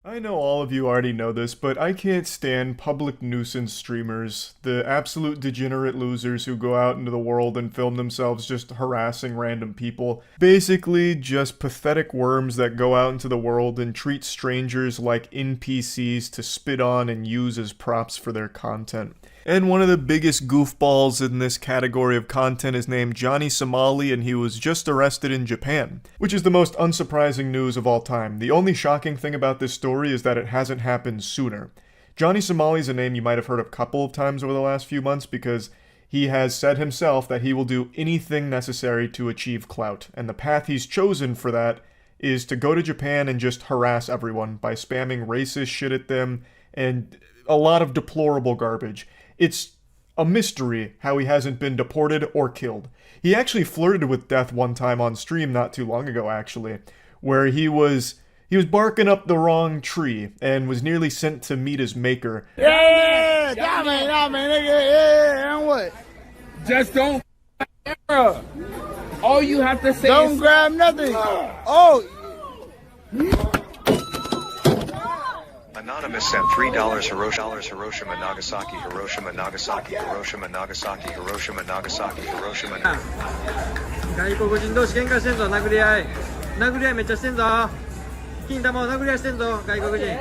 I know all of you already know this, but I can't stand public nuisance streamers, the absolute degenerate losers who go out into the world and film themselves just harassing random people. Basically, just pathetic worms that go out into the world and treat strangers like NPCs to spit on and use as props for their content. And one of the biggest goofballs in this category of content is named Johnny Somali, and he was just arrested in Japan, which is the most unsurprising news of all time. The only shocking thing about this story is that it hasn't happened sooner. Johnny Somali is a name you might have heard a couple of times over the last few months because he has said himself that he will do anything necessary to achieve clout, and the path he's chosen for that is to go to Japan and just harass everyone by spamming racist shit at them and a lot of deplorable garbage. It's a mystery how he hasn't been deported or killed. He actually flirted with death one time on stream not too long ago, actually, where he was barking up the wrong tree and was nearly sent to meet his maker. Yeah, nigga, yeah, and what? Just don't camera. All you have to say Don't is grab nothing. Oh, Anonymous sent $3 Hiroshima, Nagasaki, Hiroshima, Nagasaki, Hiroshima, Nagasaki, Hiroshima, Nagasaki, Hiroshima. 外国人同士喧嘩してんぞ、殴り合い。殴り合いめっちゃしてんぞ。金玉を殴り合いしてんぞ、外国人。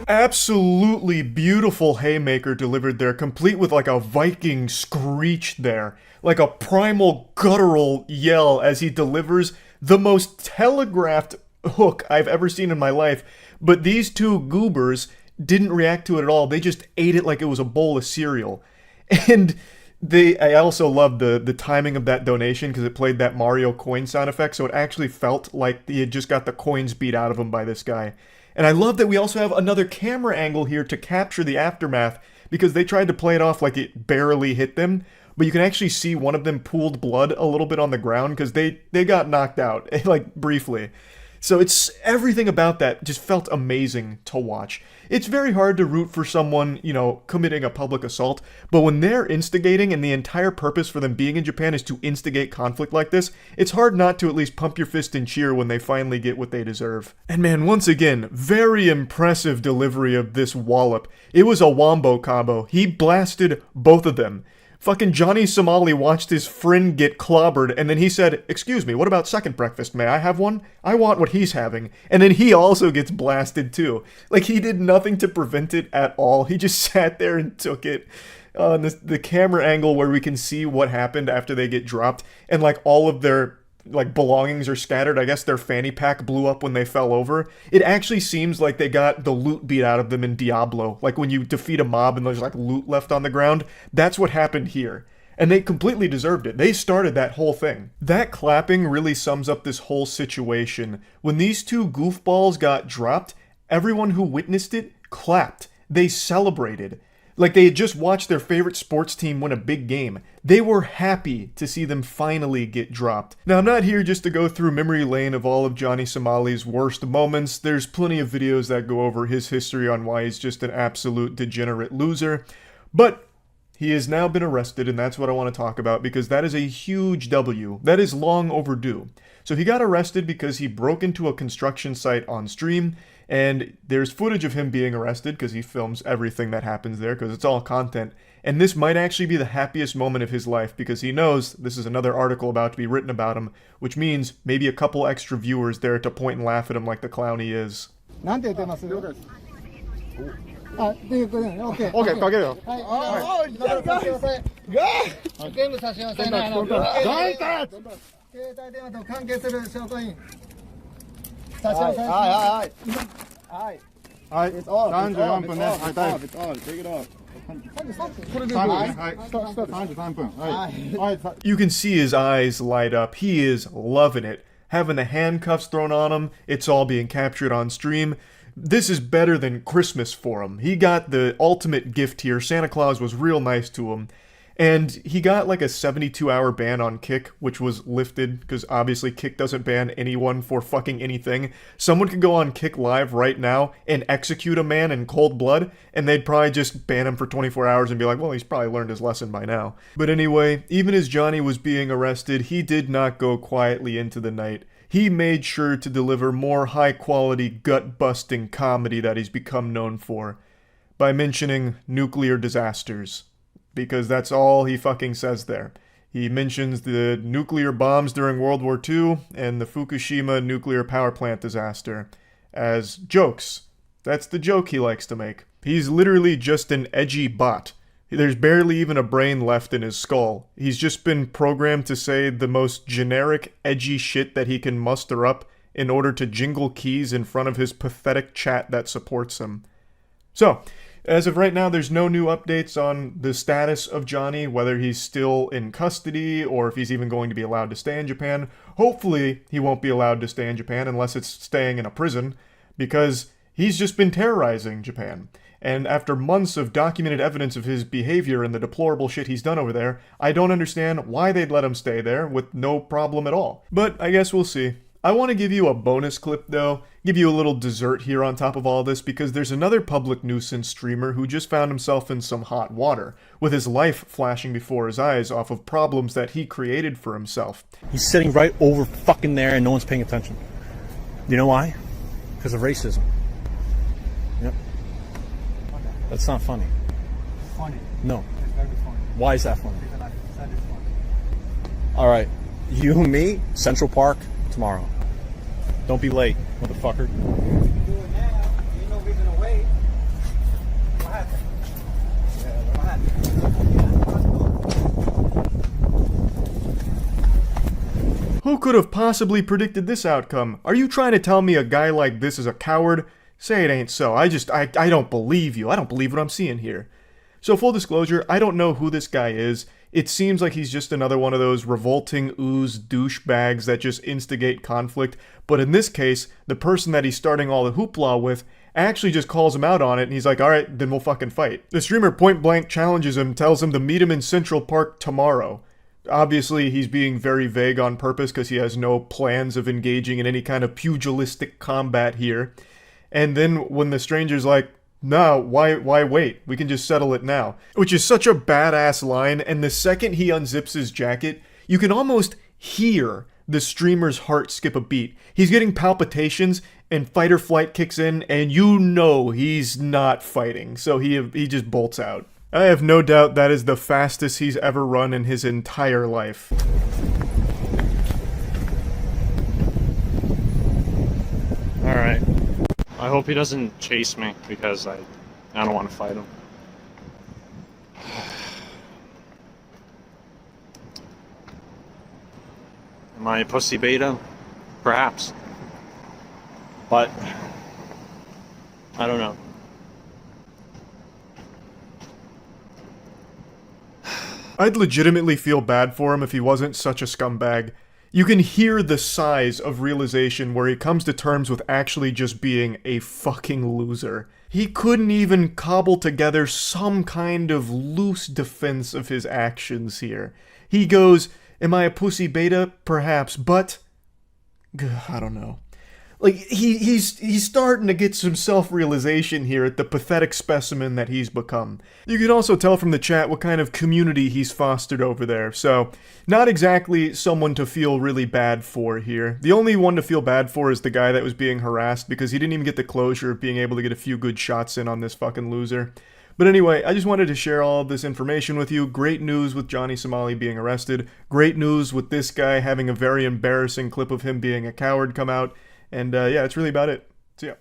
Absolutely beautiful haymaker delivered there, complete with like a Viking screech there, like a primal guttural yell as he delivers the most telegraphed hook I've ever seen in my life. But these two goobers didn't react to it at all. They just ate it like it was a bowl of cereal. And I also loved the timing of that donation because it played that Mario coin sound effect, so it actually felt like he had just got the coins beat out of him by this guy. And I love that we also have another camera angle here to capture the aftermath because they tried to play it off like it barely hit them, but you can actually see one of them pooled blood a little bit on the ground because they got knocked out, like briefly. So it's everything about that just felt amazing to watch. It's very hard to root for someone, committing a public assault, but when they're instigating and the entire purpose for them being in Japan is to instigate conflict like this, it's hard not to at least pump your fist and cheer when they finally get what they deserve. And man, once again, very impressive delivery of this wallop. It was a wombo combo. He blasted both of them. Fucking Johnny Somali watched his friend get clobbered, and then he said, "Excuse me, what about second breakfast? May I have one? I want what he's having." And then he also gets blasted too. Like, he did nothing to prevent it at all. He just sat there and took it. On the camera angle where we can see what happened after they get dropped, and like all of their belongings are scattered. I guess their fanny pack blew up when they fell over. It actually seems like they got the loot beat out of them in Diablo. Like when you defeat a mob and there's like loot left on the ground. That's what happened here. And they completely deserved it. They started that whole thing. That clapping really sums up this whole situation. When these two goofballs got dropped, everyone who witnessed it clapped. They celebrated. Like they had just watched their favorite sports team win a big game. They were happy to see them finally get dropped. Now, I'm not here just to go through memory lane of all of Johnny Somali's worst moments. There's plenty of videos that go over his history on why he's just an absolute degenerate loser. But he has now been arrested, and that's what I want to talk about because that is a huge W. That is long overdue. So he got arrested because he broke into a construction site on stream, and there's footage of him being arrested because he films everything that happens there because it's all content. And this might actually be the happiest moment of his life because he knows this is another article about to be written about him, which means maybe a couple extra viewers there to point and laugh at him like the clown he is. なんて言ってます？あ、で、オッケー。OK、かけるよ。はい。あ、差し押さえ。全部差し押さえないの。携帯電話と関係する証拠品。差し押さえ。はい。はい。34分ね。はい、タイム。You can see his eyes light up. He is loving it. Having the handcuffs thrown on him, it's all being captured on stream. This is better than Christmas for him. He got the ultimate gift here. Santa Claus was real nice to him. And he got like a 72-hour ban on Kick, which was lifted, because obviously Kick doesn't ban anyone for fucking anything. Someone could go on Kick Live right now and execute a man in cold blood, and they'd probably just ban him for 24 hours and be like, well, he's probably learned his lesson by now. But anyway, even as Johnny was being arrested, he did not go quietly into the night. he made sure to deliver more high-quality, gut-busting comedy that he's become known for by mentioning nuclear disasters. Because that's all he fucking says there. He mentions the nuclear bombs during World War II and the Fukushima nuclear power plant disaster as jokes. That's the joke he likes to make. He's literally just an edgy bot. There's barely even a brain left in his skull. He's just been programmed to say the most generic, edgy shit that he can muster up in order to jingle keys in front of his pathetic chat that supports him. So, as of right now, there's no new updates on the status of Johnny, whether he's still in custody or if he's even going to be allowed to stay in Japan. Hopefully, he won't be allowed to stay in Japan unless it's staying in a prison, because he's just been terrorizing Japan. And after months of documented evidence of his behavior and the deplorable shit he's done over there, I don't understand why they'd let him stay there with no problem at all. But I guess we'll see. I want to give you a bonus clip though, give you a little dessert here on top of all this, because there's another public nuisance streamer who just found himself in some hot water, with his life flashing before his eyes off of problems that he created for himself. He's sitting right over fucking there and no one's paying attention. You know why? Because of racism. Yep. That's not funny. Funny. No. It's very funny. Why is that funny? Because I said it's funny. All right. You, me, Central Park, tomorrow. Don't be late, motherfucker. Do it now. Ain't no reason to wait. What happened? Yeah, what happened? Who could have possibly predicted this outcome? Are you trying to tell me a guy like this is a coward? Say it ain't so. I don't believe you. I don't believe what I'm seeing here. So full disclosure, I don't know who this guy is. It seems like he's just another one of those revolting ooze douchebags that just instigate conflict. But in this case, the person that he's starting all the hoopla with actually just calls him out on it, and he's like, alright, then we'll fucking fight. The streamer point blank challenges him, tells him to meet him in Central Park tomorrow. Obviously, he's being very vague on purpose because he has no plans of engaging in any kind of pugilistic combat here. And then when the stranger's like, no, why wait? We can just settle it now. Which is such a badass line, and the second he unzips his jacket, you can almost hear the streamer's heart skip a beat. He's getting palpitations, and fight or flight kicks in, and you know he's not fighting, so he just bolts out. I have no doubt that is the fastest he's ever run in his entire life. Alright. I hope he doesn't chase me, because I don't want to fight him. Am I a pussy beta? Perhaps. But I don't know. I'd legitimately feel bad for him if he wasn't such a scumbag. You can hear the size of realization where he comes to terms with actually just being a fucking loser. He couldn't even cobble together some kind of loose defense of his actions here. He goes, am I a pussy beta? Perhaps, but I don't know. Like, he's starting to get some self-realization here at the pathetic specimen that he's become. You can also tell from the chat what kind of community he's fostered over there, so not exactly someone to feel really bad for here. The only one to feel bad for is the guy that was being harassed, because he didn't even get the closure of being able to get a few good shots in on this fucking loser. But anyway, I just wanted to share all of this information with you. Great news with Johnny Somali being arrested. Great news with this guy having a very embarrassing clip of him being a coward come out. And yeah, that's really about it. So yeah.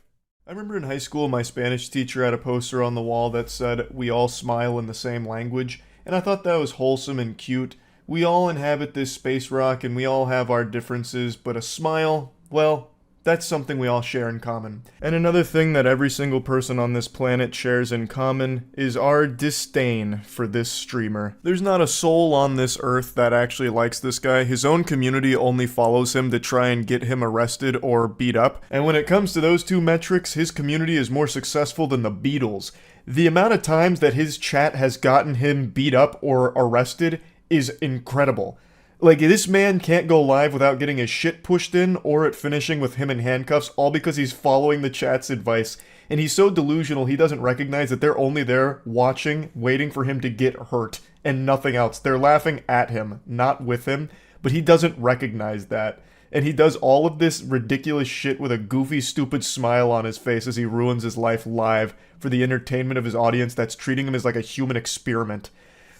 I remember in high school, my Spanish teacher had a poster on the wall that said, "We all smile in the same language." And I thought that was wholesome and cute. We all inhabit this space rock and we all have our differences, but a smile, well, that's something we all share in common. And another thing that every single person on this planet shares in common is our disdain for this streamer. There's not a soul on this earth that actually likes this guy. His own community only follows him to try and get him arrested or beat up. And when it comes to those two metrics, his community is more successful than the Beatles. The amount of times that his chat has gotten him beat up or arrested is incredible. Like, this man can't go live without getting his shit pushed in or it finishing with him in handcuffs, all because he's following the chat's advice. And he's so delusional he doesn't recognize that they're only there watching, waiting for him to get hurt, and nothing else. They're laughing at him, not with him, but he doesn't recognize that. and he does all of this ridiculous shit with a goofy, stupid smile on his face as he ruins his life live for the entertainment of his audience that's treating him as like a human experiment.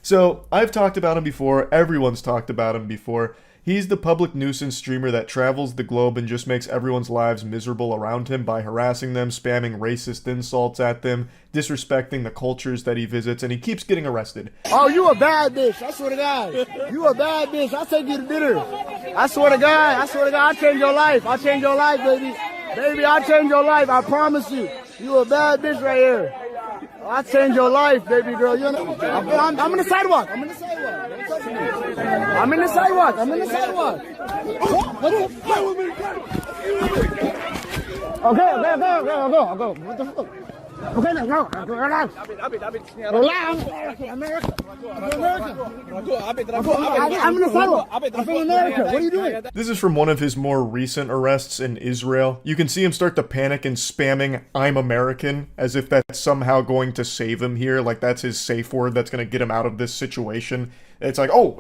So, I've talked about him before, everyone's talked about him before. He's the public nuisance streamer that travels the globe and just makes everyone's lives miserable around him by harassing them, spamming racist insults at them, disrespecting the cultures that he visits, and he keeps getting arrested. Oh, you a bad bitch. I swear to God. You a bad bitch. I'll take you to dinner. I swear to God, I'll change your life. I'll change your life, baby. Baby, I'll change your life. I promise you. You a bad bitch right here. I'll change your life, baby girl. You know, I'm in the sidewalk. I'm in the sidewalk. Don't touch me. I'm in the sidewalk. I'm in the sidewalk. Okay, I'll go. What the fuck? Okay, let's go. Relax. Relax. America. I'm in the sidewalk. I'm from America. What are you doing? This is from one of his more recent arrests in Israel. You can see him start to panic and spamming "I'm American" as if that's somehow going to save him here, like that's his safe word that's going to get him out of this situation. It's like, oh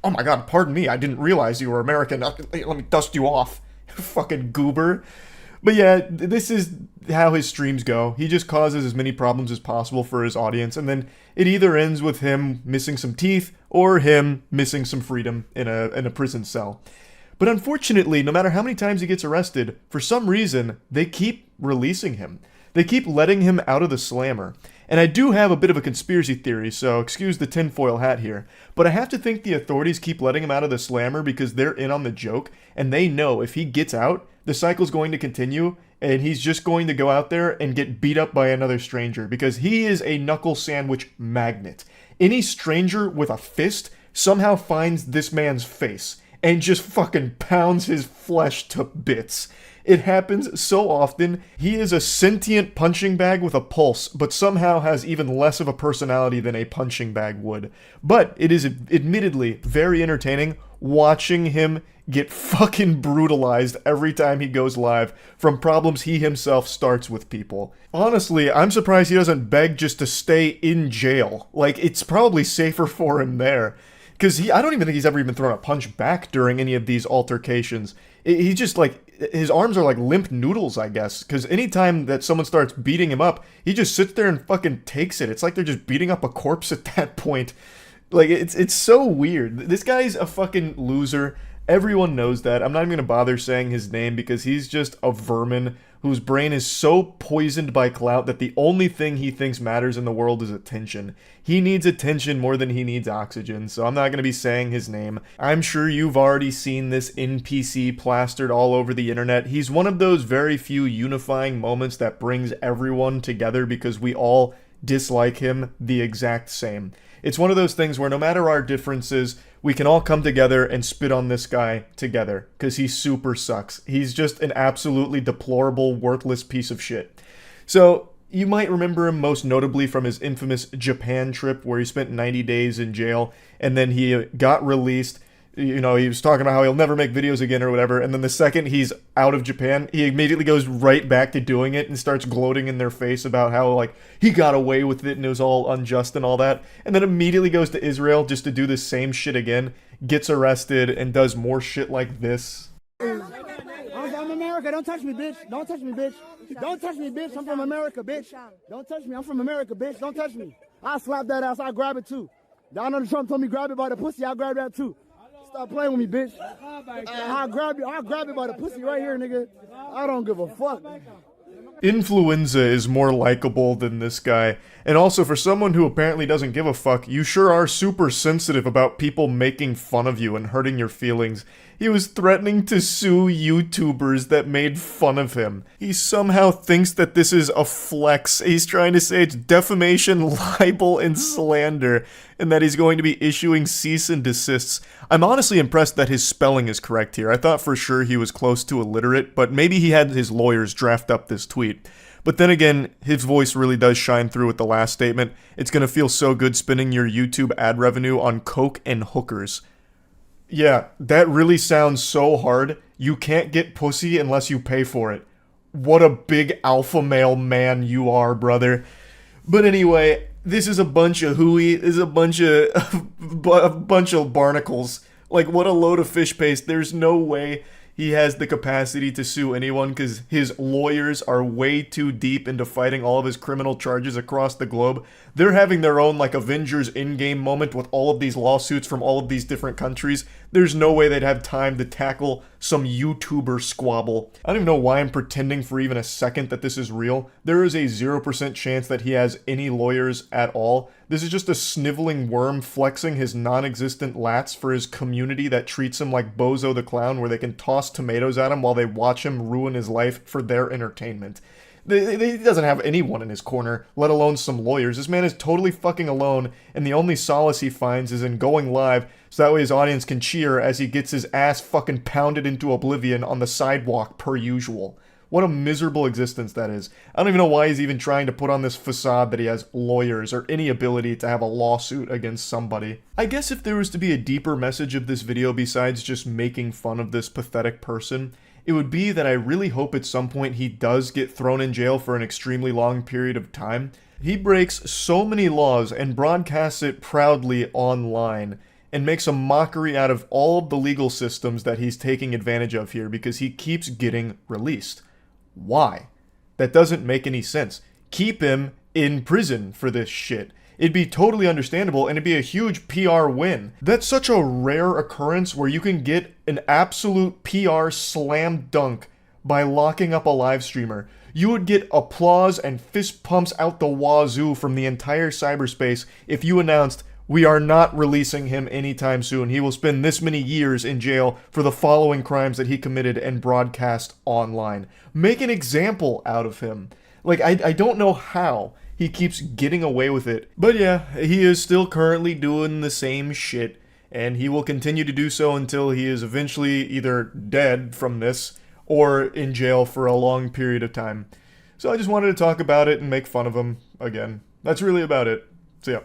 my god, pardon me, I didn't realize you were American. Let me dust you off. Fucking goober. But yeah, this is how his streams go. He just causes as many problems as possible for his audience, and then it either ends with him missing some teeth or him missing some freedom in a prison cell. But unfortunately, no matter how many times he gets arrested, for some reason, they keep releasing him. They keep letting him out of the slammer. And I do have a bit of a conspiracy theory, so excuse the tinfoil hat here, but I have to think the authorities keep letting him out of the slammer because they're in on the joke, and they know if he gets out, the cycle's going to continue, and he's just going to go out there and get beat up by another stranger, because he is a knuckle sandwich magnet. Any stranger with a fist somehow finds this man's face, and just fucking pounds his flesh to bits. It happens so often. He is a sentient punching bag with a pulse, but somehow has even less of a personality than a punching bag would. But it is admittedly very entertaining watching him get fucking brutalized every time he goes live from problems he himself starts with people. Honestly, I'm surprised he doesn't beg just to stay in jail. Like, it's probably safer for him there. Because I don't even think he's ever even thrown a punch back during any of these altercations. He just, like, his arms are like limp noodles, I guess. Because anytime that someone starts beating him up, he just sits there and fucking takes it. It's like they're just beating up a corpse at that point. Like, it's so weird. This guy's a fucking loser. Everyone knows that. I'm not even going to bother saying his name because he's just a vermin whose brain is so poisoned by clout that the only thing he thinks matters in the world is attention. He needs attention more than he needs oxygen, so I'm not going to be saying his name. I'm sure you've already seen this NPC plastered all over the internet. He's one of those very few unifying moments that brings everyone together because we all dislike him the exact same. It's one of those things where no matter our differences, we can all come together and spit on this guy together, because he super sucks. He's just an absolutely deplorable, worthless piece of shit. So, you might remember him most notably from his infamous Japan trip, where he spent 90 days in jail, and then he got released. You know, he was talking about how he'll never make videos again or whatever, and then the second he's out of Japan, he immediately goes right back to doing it and starts gloating in their face about how, like, he got away with it and it was all unjust and all that, and then immediately goes to Israel just to do the same shit again, gets arrested, and does more shit like this. I'm America. Don't touch me, bitch. Don't touch me, bitch. Don't touch me, bitch. I'm from America, bitch. Don't touch me. I'm from America, bitch. Don't touch me. I'll slap that ass. I'll grab it, too. Donald Trump told me grab it by the pussy. I'll grab that, too. Stop playing with me, bitch. I'll grab it by the pussy right here, nigga. I don't give a fuck. Influenza is more likable than this guy. And also, for someone who apparently doesn't give a fuck, you sure are super sensitive about people making fun of you and hurting your feelings. He was threatening to sue YouTubers that made fun of him. He somehow thinks that this is a flex. He's trying to say it's defamation, libel, and slander, and that he's going to be issuing cease and desists. I'm honestly impressed that his spelling is correct here. I thought for sure he was close to illiterate, but maybe he had his lawyers draft up this tweet. But then again, his voice really does shine through with the last statement. It's gonna feel so good spending your YouTube ad revenue on coke and hookers. Yeah, that really sounds so hard. You can't get pussy unless you pay for it. What a big alpha male man you are, brother. But anyway, this is a bunch of hooey. This is a bunch of barnacles. Like, what a load of fish paste. There's no way he has the capacity to sue anyone because his lawyers are way too deep into fighting all of his criminal charges across the globe. They're having their own like Avengers Endgame moment with all of these lawsuits from all of these different countries. There's no way they'd have time to tackle some YouTuber squabble. I don't even know why I'm pretending for even a second that this is real. There is a 0% chance that he has any lawyers at all. This is just a sniveling worm flexing his non-existent lats for his community that treats him like Bozo the Clown, where they can toss tomatoes at him while they watch him ruin his life for their entertainment. He doesn't have anyone in his corner, let alone some lawyers. This man is totally fucking alone, and the only solace he finds is in going live so that way his audience can cheer as he gets his ass fucking pounded into oblivion on the sidewalk per usual. What a miserable existence that is. I don't even know why he's even trying to put on this facade that he has lawyers or any ability to have a lawsuit against somebody. I guess if there was to be a deeper message of this video besides just making fun of this pathetic person, it would be that I really hope at some point he does get thrown in jail for an extremely long period of time. He breaks so many laws and broadcasts it proudly online and makes a mockery out of all of the legal systems that he's taking advantage of here because he keeps getting released. Why? That doesn't make any sense. Keep him in prison for this shit. It'd be totally understandable and it'd be a huge PR win. That's such a rare occurrence where you can get an absolute PR slam dunk by locking up a live streamer. You would get applause and fist pumps out the wazoo from the entire cyberspace if you announced, "We are not releasing him anytime soon. He will spend this many years in jail for the following crimes that he committed and broadcast online." Make an example out of him. Like, I don't know how he keeps getting away with it. But yeah, he is still currently doing the same shit, and he will continue to do so until he is eventually either dead from this or in jail for a long period of time. So I just wanted to talk about it and make fun of him again. That's really about it. So yeah.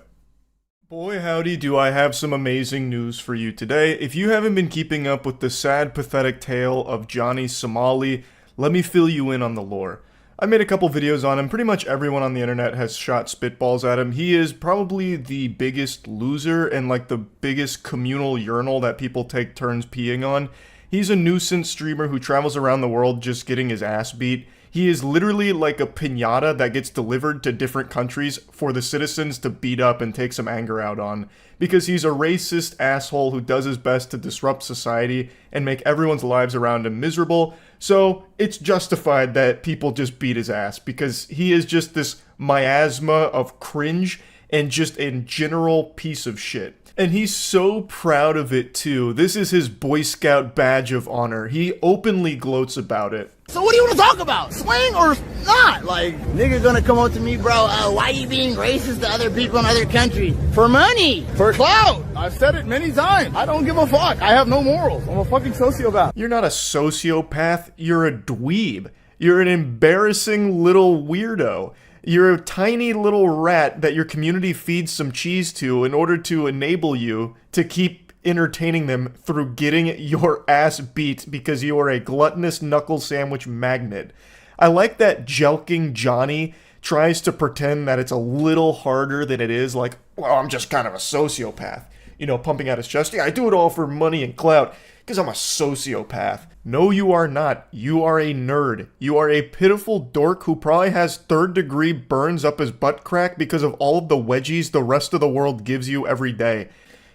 Boy howdy do I have some amazing news for you today. If you haven't been keeping up with the sad, pathetic tale of Johnny Somali, let me fill you in on the lore. I made a couple videos on him. Pretty much everyone on the internet has shot spitballs at him. He is probably the biggest loser and like the biggest communal urinal that people take turns peeing on. He's a nuisance streamer who travels around the world just getting his ass beat. He is literally like a piñata that gets delivered to different countries for the citizens to beat up and take some anger out on. Because he's a racist asshole who does his best to disrupt society and make everyone's lives around him miserable. So it's justified that people just beat his ass because he is just this miasma of cringe and just a general piece of shit. And he's so proud of it too. This is his Boy Scout badge of honor. He openly gloats about it. So what do you want to talk about? Swing or not? Like, nigga gonna come up to me, bro, why you being racist to other people in other countries? For money. For clout. I've said it many times. I don't give a fuck. I have no morals. I'm a fucking sociopath. You're not a sociopath. You're a dweeb. You're an embarrassing little weirdo. You're a tiny little rat that your community feeds some cheese to in order to enable you to keep entertaining them through getting your ass beat because you are a gluttonous knuckle sandwich magnet. I like that jelking Johnny tries to pretend that it's a little harder than it is, like, well, I'm just kind of a sociopath. You know, pumping out his chest, yeah, I do it all for money and clout because I'm a sociopath. No, you are not. You are a nerd. You are a pitiful dork who probably has third-degree burns up his butt crack because of all of the wedgies the rest of the world gives you every day.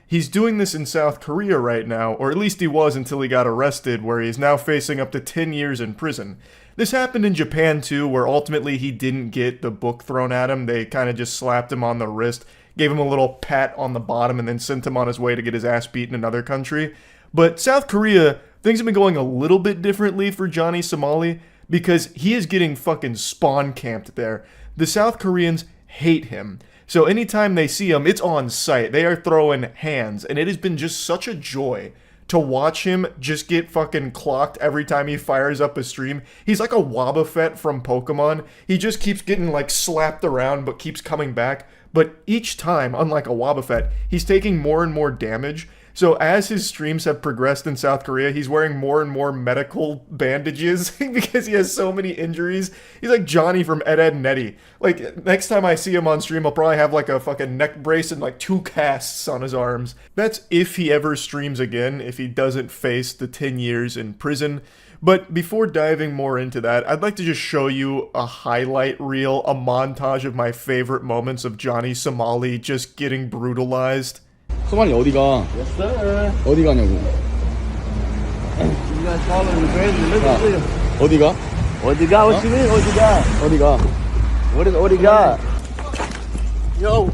He's doing this in South Korea right now, or at least he was until he got arrested, where he's now facing up to 10 years in prison. This happened in Japan too, where ultimately he didn't get the book thrown at him. They kind of just slapped him on the wrist, gave him a little pat on the bottom, and then sent him on his way to get his ass beat in another country. But South Korea, things have been going a little bit differently for Johnny Somali because he is getting fucking spawn camped there. The South Koreans hate him. So anytime they see him, it's on sight. They are throwing hands, and it has been just such a joy to watch him just get fucking clocked every time he fires up a stream. He's like a Wobbuffet from Pokemon. He just keeps getting like slapped around but keeps coming back. But each time, unlike a Wobbuffet, he's taking more and more damage. So as his streams have progressed in South Korea, he's wearing more and more medical bandages because he has so many injuries. He's like Johnny from Ed, Edd n Eddy. Like, next time I see him on stream, I'll probably have like a fucking neck brace and like 2 casts on his arms. That's if he ever streams again, if he doesn't face the 10 years in prison. But before diving more into that, I'd like to just show you a highlight reel, a montage of my favorite moments of Johnny Somali just getting brutalized. 소만이 어디가? Yes, sir. 어디 가냐고? You guys following the grand? Look at this. 어디가? 어디가? What you mean? 어디가? 어디가? What is 어디가? Yo,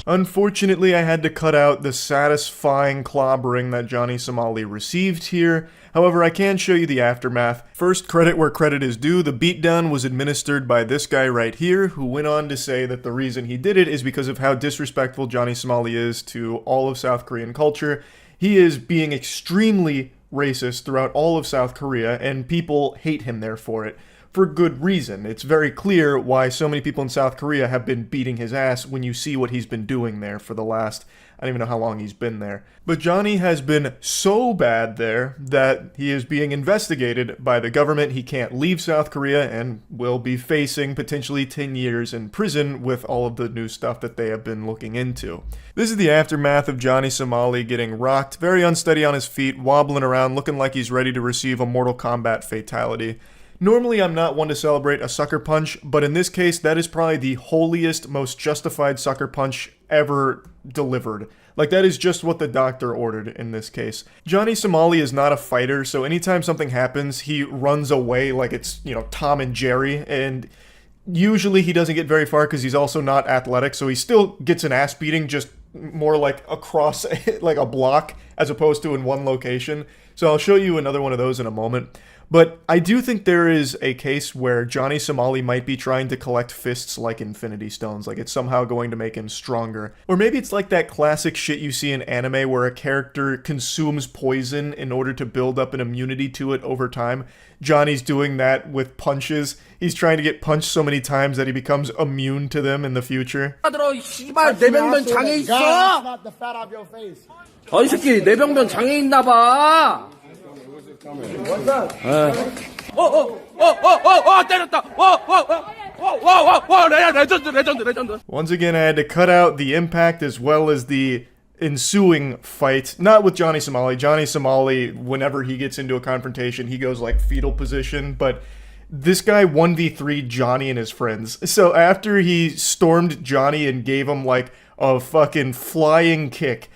Unfortunately, I had to cut out the satisfying clobbering that Johnny Somali received here. However, I can show you the aftermath. First, credit where credit is due, the beatdown was administered by this guy right here, who went on to say that the reason he did it is because of how disrespectful Johnny Somali is to all of South Korean culture. He is being extremely racist throughout all of South Korea, and people hate him there for it. For good reason. It's very clear why so many people in South Korea have been beating his ass when you see what he's been doing there for the last, I don't even know how long he's been there. But Johnny has been so bad there that he is being investigated by the government. He can't leave South Korea and will be facing potentially 10 years in prison with all of the new stuff that they have been looking into. This is the aftermath of Johnny Somali getting rocked, very unsteady on his feet, wobbling around, looking like he's ready to receive a Mortal Kombat fatality. Normally, I'm not one to celebrate a sucker punch, but in this case, that is probably the holiest, most justified sucker punch ever delivered. Like, that is just what the doctor ordered in this case. Johnny Somali is not a fighter, so anytime something happens, he runs away like it's, Tom and Jerry, and usually he doesn't get very far because he's also not athletic, so he still gets an ass beating, just more like across like a block as opposed to in one location. So I'll show you another one of those in a moment. But I do think there is a case where Johnny Somali might be trying to collect fists like Infinity Stones, like it's somehow going to make him stronger. Or maybe it's like that classic shit you see in anime where a character consumes poison in order to build up an immunity to it over time. Johnny's doing that with punches. He's trying to get punched so many times that he becomes immune to them in the future. 씨발 내병변 장애 있어. Not the fat off your face. 이 새끼 내병변 장애 있나 봐. 때렸다. 레전드. Once again, I had to cut out the impact as well as the ensuing fight. Not with Johnny Somali. Johnny Somali, whenever he gets into a confrontation, he goes like fetal position, but this guy 1v3 Johnny and his friends. So after he stormed Johnny and gave him like a fucking flying kick,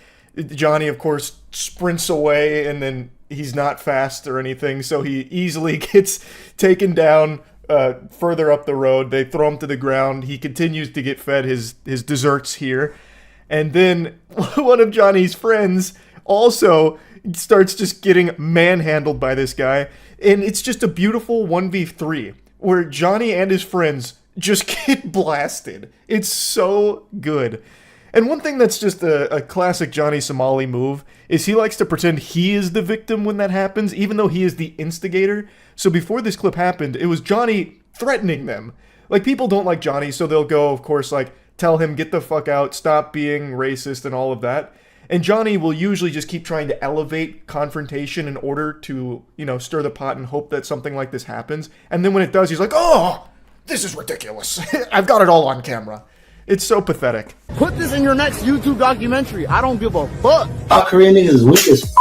Johnny, of course, sprints away, and then he's not fast or anything, so he easily gets taken down further up the road. They throw him to the ground. He continues to get fed his desserts here. And then one of Johnny's friends also starts just getting manhandled by this guy. And it's just a beautiful 1v3 where Johnny and his friends just get blasted. It's so good. And one thing that's just a classic Johnny Somali move is he likes to pretend he is the victim when that happens, even though he is the instigator. So before this clip happened, it was Johnny threatening them. Like, people don't like Johnny, so they'll go, of course, like, tell him, get the fuck out, stop being racist and all of that. And Johnny will usually just keep trying to elevate confrontation in order to, stir the pot and hope that something like this happens. And then when it does, he's like, oh, this is ridiculous. I've got it all on camera. It's so pathetic. Put this in your next YouTube documentary. I don't give a fuck. South Korean niggas is weak as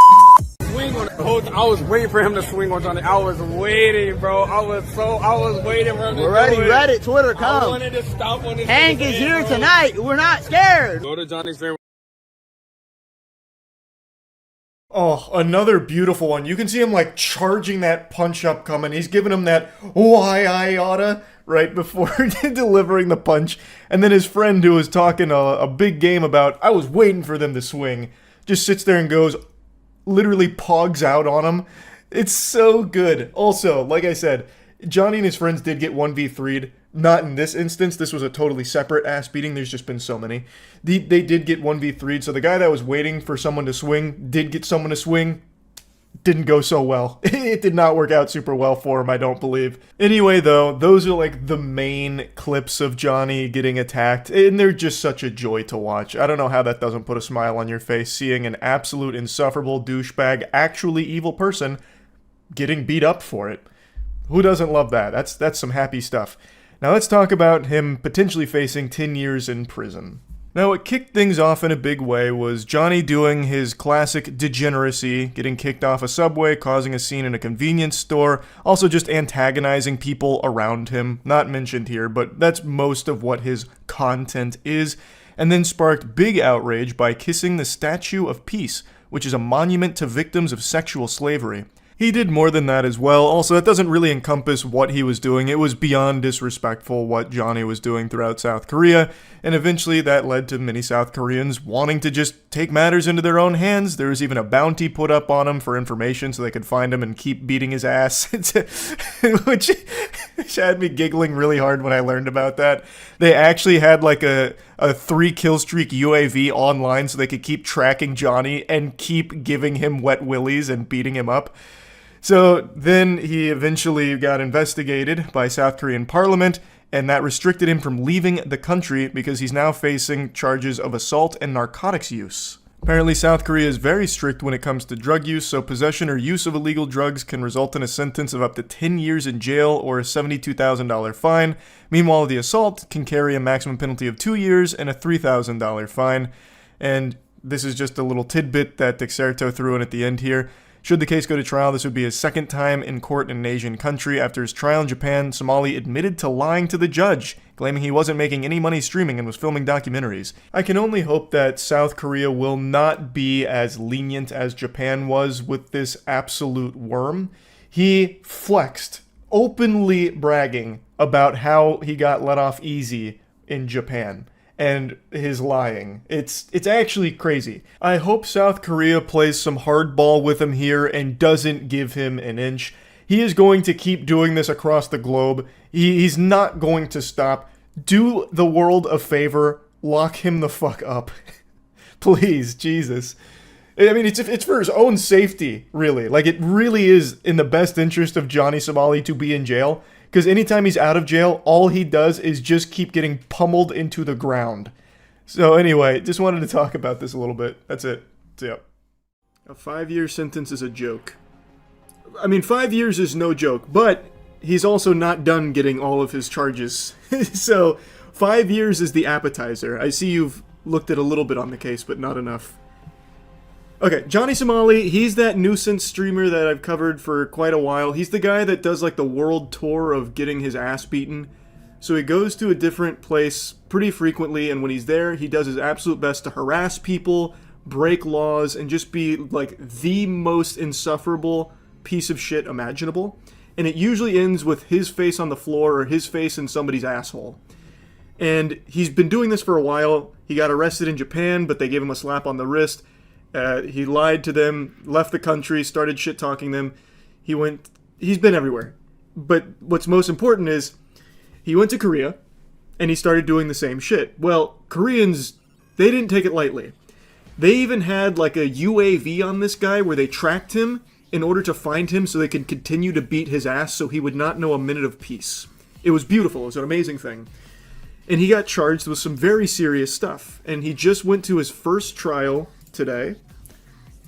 Swing on it. I was waiting for him to swing on Johnny. I was waiting, bro. I was waiting for him to We're ready. do it. Reddit, Twitter, I come. wanted to stop when this Hank was is in, here bro. tonight. We're not scared. Go to Johnny's favorite. Oh, another beautiful one. You can see him like charging that punch up coming. He's giving him that why I oughta right before delivering the punch. And then his friend, who was talking a big game about, I was waiting for them to swing, just sits there and goes, literally pogs out on him. It's so good. Also, like I said, Johnny and his friends did get 1v3'd. Not in this instance. This was a totally separate ass beating. There's just been so many. They did get 1v3'd. So the guy that was waiting for someone to swing did get someone to swing. didn't go so well. It did not work out super well for him, I don't believe. Anyway, though, those are like the main clips of Johnny getting attacked, and they're just such a joy to watch. I don't know how that doesn't put a smile on your face, seeing an absolute insufferable douchebag, actually evil person getting beat up for it. Who doesn't love that? That's some happy stuff. Now let's talk about him potentially facing 10 years in prison. Now, what kicked things off in a big way was Johnny doing his classic degeneracy, getting kicked off a subway, causing a scene in a convenience store, also just antagonizing people around him, not mentioned here, but that's most of what his content is, and then sparked big outrage by kissing the Statue of Peace, which is a monument to victims of sexual slavery. He did more than that as well. Also, that doesn't really encompass what he was doing. It was beyond disrespectful what Johnny was doing throughout South Korea, and eventually that led to many South Koreans wanting to just take matters into their own hands. There was even a bounty put up on him for information so they could find him and keep beating his ass, which had me giggling really hard when I learned about that. They actually had like a 3-kill streak UAV online so they could keep tracking Johnny and keep giving him wet willies and beating him up. So then he eventually got investigated by South Korean parliament, and that restricted him from leaving the country because he's now facing charges of assault and narcotics use. Apparently, South Korea is very strict when it comes to drug use, so possession or use of illegal drugs can result in a sentence of up to 10 years in jail or a $72,000 fine. Meanwhile, the assault can carry a maximum penalty of 2 years and a $3,000 fine. And this is just a little tidbit that Dexerto threw in at the end here. Should the case go to trial, this would be his second time in court in an Asian country. After his trial in Japan, Somali admitted to lying to the judge, claiming he wasn't making any money streaming and was filming documentaries. I can only hope that South Korea will not be as lenient as Japan was with this absolute worm. He flexed, openly bragging about how he got let off easy in Japan. And his lying. It's actually crazy. I hope South Korea plays some hardball with him here and doesn't give him an inch. He is going to keep doing this across the globe. He's not going to stop. Do the world a favor. Lock him the fuck up. Please, Jesus. I mean, it's for his own safety, really. Like, it really is in the best interest of Johnny Somali to be in jail. Because anytime he's out of jail, all he does is just keep getting pummeled into the ground. So anyway, just wanted to talk about this a little bit. That's it. So yeah. A 5-year sentence is a joke. I mean, 5 years is no joke, but he's also not done getting all of his charges. So 5 years is the appetizer. I see you've looked at a little bit on the case, but not enough. Okay, Johnny Somali, he's that nuisance streamer that I've covered for quite a while. He's the guy that does like the world tour of getting his ass beaten. So he goes to a different place pretty frequently, and when he's there, he does his absolute best to harass people, break laws, and just be like the most insufferable piece of shit imaginable. And it usually ends with his face on the floor or his face in somebody's asshole. And he's been doing this for a while. He got arrested in Japan, but they gave him a slap on the wrist. He lied to them, left the country, started shit-talking them. He's been everywhere. But what's most important is, he went to Korea, and he started doing the same shit. Well, Koreans, they didn't take it lightly. They even had like a UAV on this guy where they tracked him in order to find him so they could continue to beat his ass so he would not know a minute of peace. It was beautiful. It was an amazing thing. And he got charged with some very serious stuff. And he just went to his first trial today,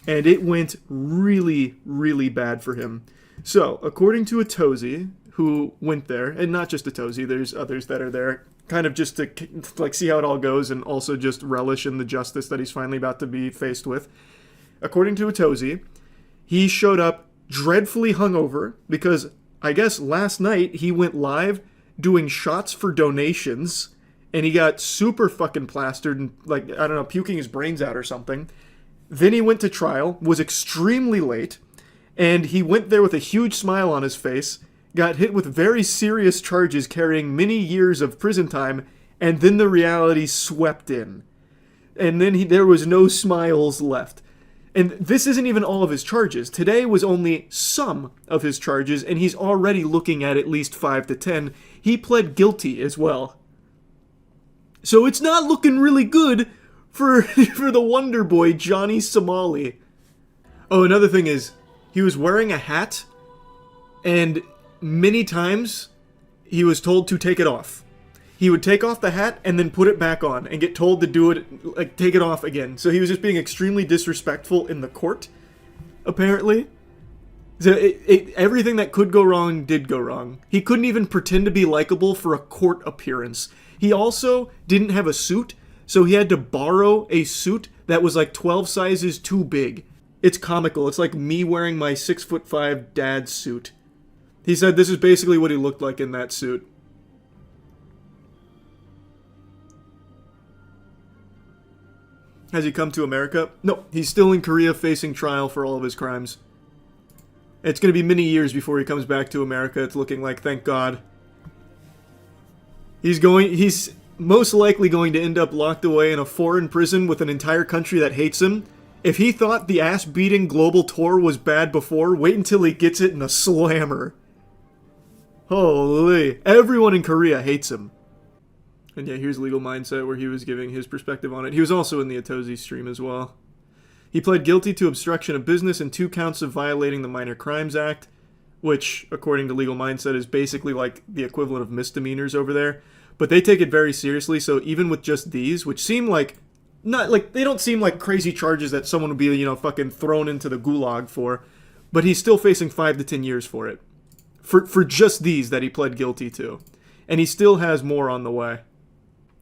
and it went really, really bad for him. So, according to Atozi, who went there, and not just Atozi, there's others that are there, kind of just to like see how it all goes and also just relish in the justice that he's finally about to be faced with. According to Atozi, he showed up dreadfully hungover because I guess last night he went live doing shots for donations, and he got super fucking plastered and, like, I don't know, puking his brains out or something. Then he went to trial, was extremely late, and he went there with a huge smile on his face, got hit with very serious charges carrying many years of prison time, and then the reality swept in. And then there was no smiles left. And this isn't even all of his charges. Today was only some of his charges, and he's already looking at least 5 to 10. He pled guilty as well. So it's not looking really good for the Wonder Boy, Johnny Somali. Oh, another thing is, he was wearing a hat, and many times he was told to take it off. He would take off the hat and then put it back on and get told to do it, like, take it off again. So he was just being extremely disrespectful in the court, apparently. So everything that could go wrong did go wrong. He couldn't even pretend to be likable for a court appearance. He also didn't have a suit, so he had to borrow a suit that was like 12 sizes too big. It's comical. It's like me wearing my 6'5" dad's suit. He said this is basically what he looked like in that suit. Has he come to America? No, he's still in Korea facing trial for all of his crimes. It's going to be many years before he comes back to America, it's looking like, thank God. He's most likely going to end up locked away in a foreign prison with an entire country that hates him. If he thought the ass-beating global tour was bad before, wait until he gets it in a slammer. Holy. Everyone in Korea hates him. And yeah, here's Legal Mindset where he was giving his perspective on it. He was also in the Atozi stream as well. He pled guilty to obstruction of business and 2 counts of violating the Minor Crimes Act, which, according to Legal Mindset, is basically like the equivalent of misdemeanors over there. But they take it very seriously, so even with just these, which seem like, not like, they don't seem like crazy charges that someone would be, you know, fucking thrown into the gulag for, but he's still facing 5 to 10 years for it. For just these that he pled guilty to. And he still has more on the way.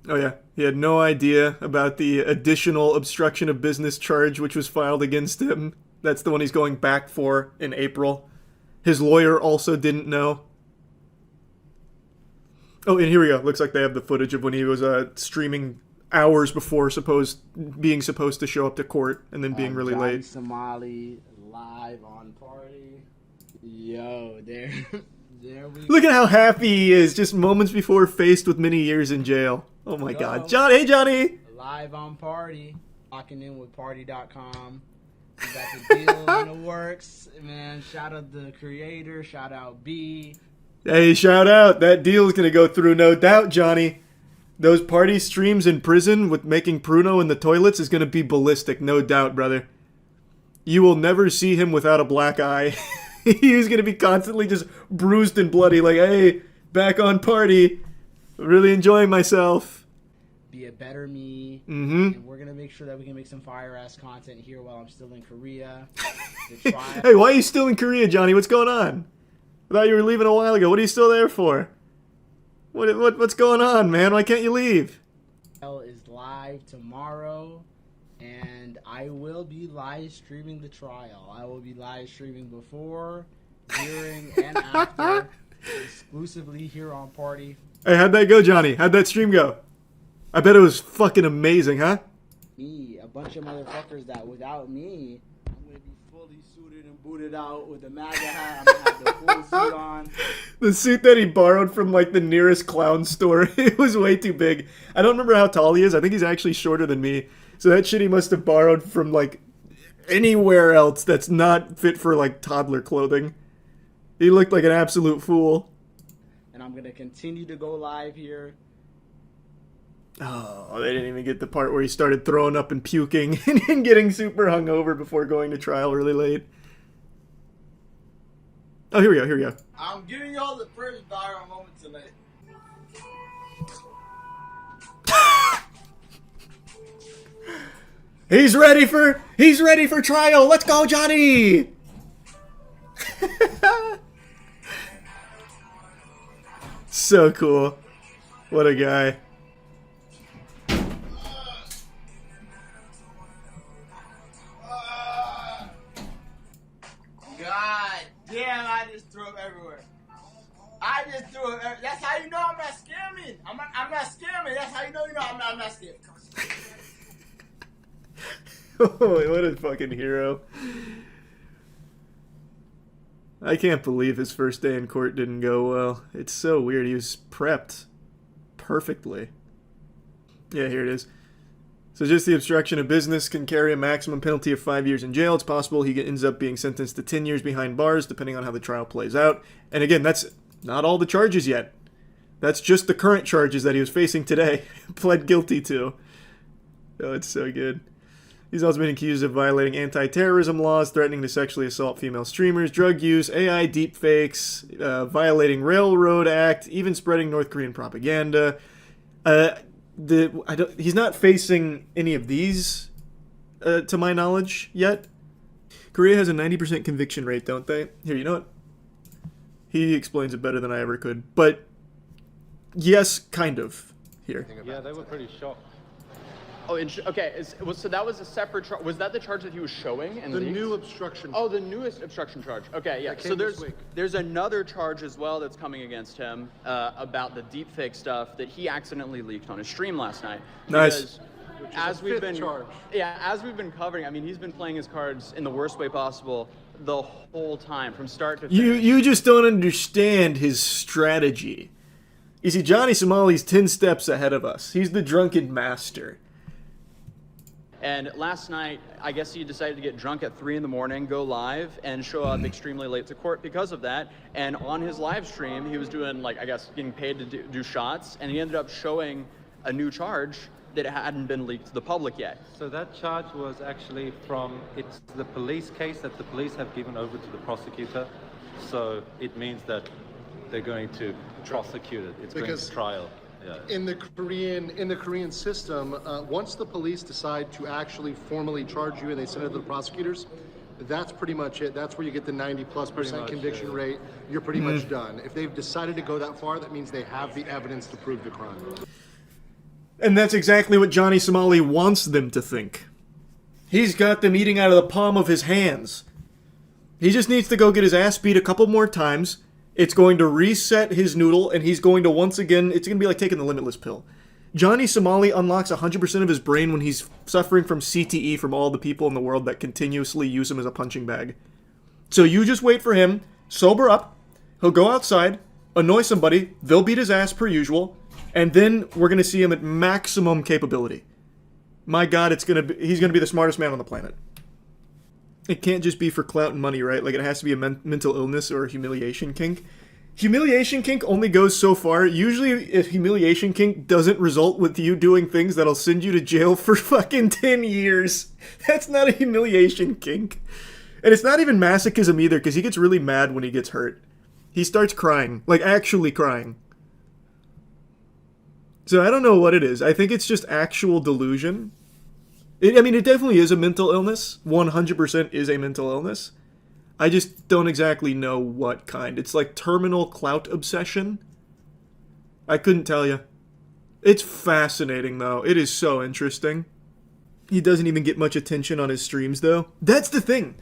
Oh yeah, he had no idea about the additional obstruction of business charge which was filed against him. That's the one he's going back for in April. His lawyer also didn't know. Oh, and here we go. Looks like they have the footage of when he was streaming hours before being supposed to show up to court and then being really late. Somali live on party. Yo, there we go. Look at how happy he is just moments before faced with many years in jail. Oh my God. Johnny, hey Johnny! Live on party. Locking in with party.com. We got the deal in the works. Man, shout out the creator. Shout out B. Hey, shout out. That deal is going to go through, no doubt, Johnny. Those party streams in prison with making Pruno in the toilets is going to be ballistic, no doubt, brother. You will never see him without a black eye. He's going to be constantly just bruised and bloody, like, hey, back on party. Really enjoying myself. Be a better me. Mm-hmm. And we're going to make sure that we can make some fire-ass content here while I'm still in Korea. Hey, why are you still in Korea, Johnny? What's going on? I thought you were leaving a while ago. What are you still there for? What's going on, man? Why can't you leave? Is live tomorrow, and I will be live streaming the trial. I will be live streaming before, during, and after, exclusively here on Party. Hey, how'd that go, Johnny? How'd that stream go? I bet it was fucking amazing, huh? Me, a bunch of motherfuckers that without me, I'm gonna be fully suited and booted out with a MAGA hat. I'm gonna have the full suit on. The suit that he borrowed from, like, the nearest clown store. It was way too big. I don't remember how tall he is. I think he's actually shorter than me. So that shit he must have borrowed from, like, anywhere else that's not fit for, like, toddler clothing. He looked like an absolute fool. And I'm gonna continue to go live here. Oh, they didn't even get the part where he started throwing up and puking and getting super hungover before going to trial really late. Oh, here we go. I'm giving y'all the first viral moment tonight. He's ready for trial. Let's go, Johnny. So cool. What a guy. God damn, I just threw up everywhere. That's how you know I'm not scamming. I'm not scamming. That's how you know I'm not scamming. Oh, what a fucking hero. I can't believe his first day in court didn't go well. It's so weird. He was prepped perfectly. Yeah, here it is. So just the obstruction of business can carry a maximum penalty of 5 years in jail. It's possible he ends up being sentenced to 10 years behind bars, depending on how the trial plays out. And again, that's not all the charges yet. That's just the current charges that he was facing today. Pled guilty to. Oh, it's so good. He's also been accused of violating anti-terrorism laws, threatening to sexually assault female streamers, drug use, AI deepfakes, violating Railroad Act, even spreading North Korean propaganda. He's not facing any of these, to my knowledge, yet. Korea has a 90% conviction rate, don't they? Here, you know what? He explains it better than I ever could. But, yes, kind of. Here. Yeah, they were pretty shocked. Oh, okay. So that was a separate charge. Was that the charge that he was showing? And the new obstruction. Oh, the newest obstruction charge. Okay, yeah. So there's another charge as well that's coming against him about the deepfake stuff that he accidentally leaked on his stream last night. Nice. As we've been covering, I mean, he's been playing his cards in the worst way possible the whole time, from start to finish. You just don't understand his strategy. You see, Johnny Somali's 10 steps ahead of us. He's the drunken master. And last night, I guess he decided to get drunk at 3 in the morning, go live, and show up extremely late to court because of that. And on his live stream, he was doing, like, I guess, getting paid to do shots, and he ended up showing a new charge that hadn't been leaked to the public yet. So that charge was actually it's the police case that the police have given over to the prosecutor. So it means that they're going to prosecute it. It's going to trial. Yeah. In the Korean system, once the police decide to actually formally charge you and they send it to the prosecutors, that's pretty much it. That's where you get the 90+% conviction rate. You're pretty much done. If they've decided to go that far, that means they have the evidence to prove the crime. And that's exactly what Johnny Somali wants them to think. He's got them eating out of the palm of his hands. He just needs to go get his ass beat a couple more times. It's going to reset his noodle, and he's going to once again, it's going to be like taking the Limitless pill. Johnny Somali unlocks 100% of his brain when he's suffering from CTE from all the people in the world that continuously use him as a punching bag. So you just wait for him, sober up, he'll go outside, annoy somebody, they'll beat his ass per usual, and then we're going to see him at maximum capability. My God, he's going to be the smartest man on the planet. It can't just be for clout and money, right? Like, it has to be a mental illness or a humiliation kink. Humiliation kink only goes so far. Usually, if humiliation kink doesn't result with you doing things that'll send you to jail for fucking 10 years, that's not a humiliation kink. And it's not even masochism either, because he gets really mad when he gets hurt. He starts crying. Like, actually crying. So I don't know what it is. I think it's just actual delusion. I mean, it definitely is a mental illness. 100% is a mental illness. I just don't exactly know what kind. It's like terminal clout obsession. I couldn't tell you. It's fascinating, though. It is so interesting. He doesn't even get much attention on his streams, though. That's the thing.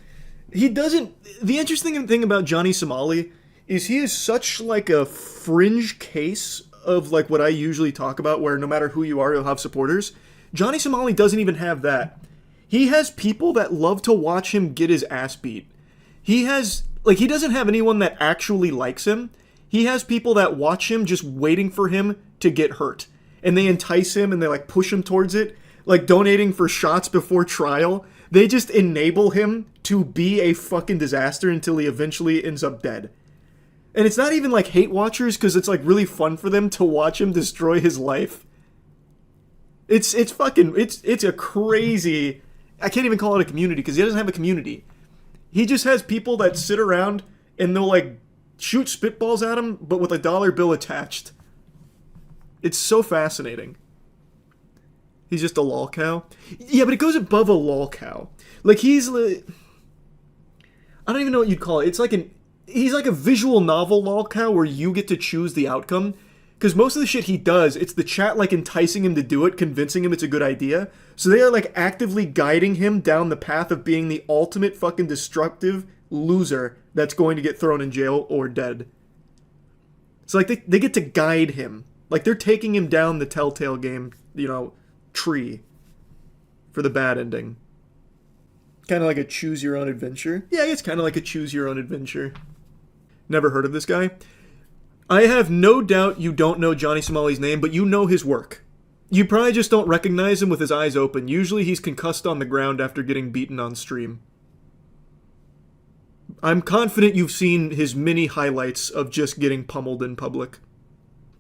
He doesn't... The interesting thing about Johnny Somali is he is such, like, a fringe case of, like, what I usually talk about, where no matter who you are, you'll have supporters. Johnny Somali doesn't even have that. He has people that love to watch him get his ass beat. He has, like, he doesn't have anyone that actually likes him. He has people that watch him just waiting for him to get hurt. And they entice him and they, like, push him towards it. Like, donating for shots before trial. They just enable him to be a fucking disaster until he eventually ends up dead. And it's not even, like, hate watchers, because it's, like, really fun for them to watch him destroy his life. It's a crazy... I can't even call it a community, because he doesn't have a community. He just has people that sit around, and they'll, like, shoot spitballs at him, but with a dollar bill attached. It's so fascinating. He's just a lol cow. Yeah, but it goes above a lol cow. Like, he's... I don't even know what you'd call it. It's like he's like a visual novel lol cow where you get to choose the outcome. Because most of the shit he does, it's the chat, like, enticing him to do it, convincing him it's a good idea. So they are, like, actively guiding him down the path of being the ultimate fucking destructive loser that's going to get thrown in jail or dead. So, like, they get to guide him. Like, they're taking him down the Telltale game, tree for the bad ending. Kind of like a choose-your-own-adventure. Yeah, it's kind of like a choose-your-own-adventure. Never heard of this guy? I have no doubt you don't know Johnny Somali's name, but you know his work. You probably just don't recognize him with his eyes open. Usually he's concussed on the ground after getting beaten on stream. I'm confident you've seen his many highlights of just getting pummeled in public.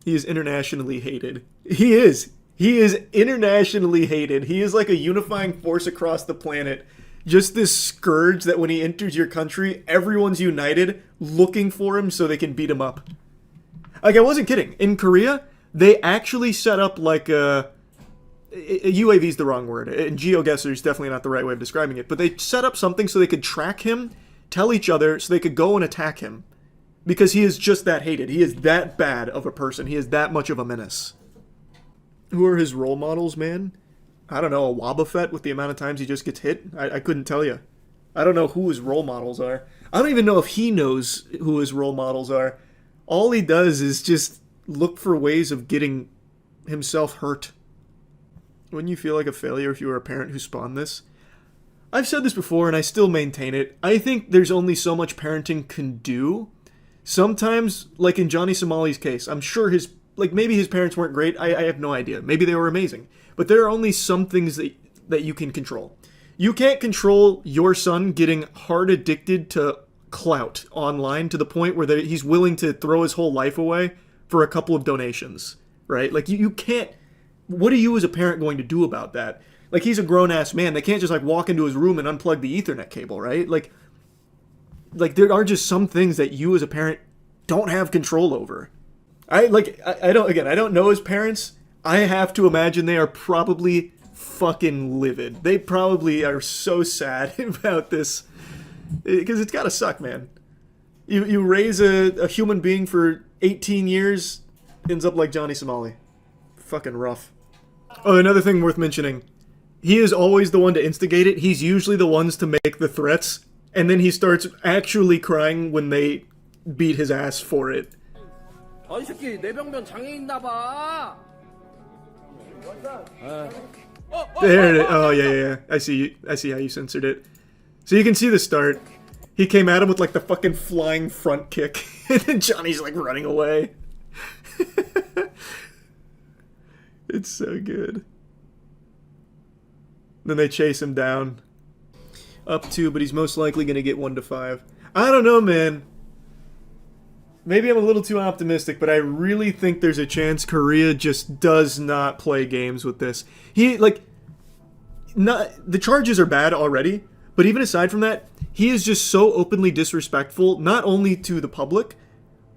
He is internationally hated. He is. He is internationally hated. He is like a unifying force across the planet. Just this scourge that when he enters your country, everyone's united looking for him so they can beat him up. Like, I wasn't kidding. In Korea, they actually set up like a UAV is the wrong word. And geoguesser is definitely not the right way of describing it. But they set up something so they could track him, tell each other, so they could go and attack him. Because he is just that hated. He is that bad of a person. He is that much of a menace. Who are his role models, man? I don't know, a Wobbuffet with the amount of times he just gets hit? I couldn't tell you. I don't know who his role models are. I don't even know if he knows who his role models are. All he does is just look for ways of getting himself hurt. Wouldn't you feel like a failure if you were a parent who spawned this? I've said this before and I still maintain it. I think there's only so much parenting can do. Sometimes, like in Johnny Somali's case, I'm sure maybe his parents weren't great. I have no idea. Maybe they were amazing. But there are only some things that you can control. You can't control your son getting hard addicted to clout online to the point where he's willing to throw his whole life away for a couple of donations, right? Like, you can't... What are you as a parent going to do about that? Like, he's a grown-ass man. They can't just, like, walk into his room and unplug the Ethernet cable, right? Like, there are just some things that you as a parent don't have control over. I don't know his parents. I have to imagine they are probably fucking livid. They probably are so sad about this. Because it's gotta suck, man. You raise a human being for 18 years, ends up like Johnny Somali. Fucking rough. Oh, another thing worth mentioning. He is always the one to instigate it. He's usually the ones to make the threats. And then he starts actually crying when they beat his ass for it. There it is. Oh, yeah. I see how you censored it. So you can see the start. He came at him with like the fucking flying front kick. And then Johnny's like running away. It's so good. Then they chase him down. Up 2, but he's most likely going to get 1 to 5. I don't know, man. Maybe I'm a little too optimistic, but I really think there's a chance Korea just does not play games with this. The charges are bad already, but even aside from that, he is just so openly disrespectful, not only to the public,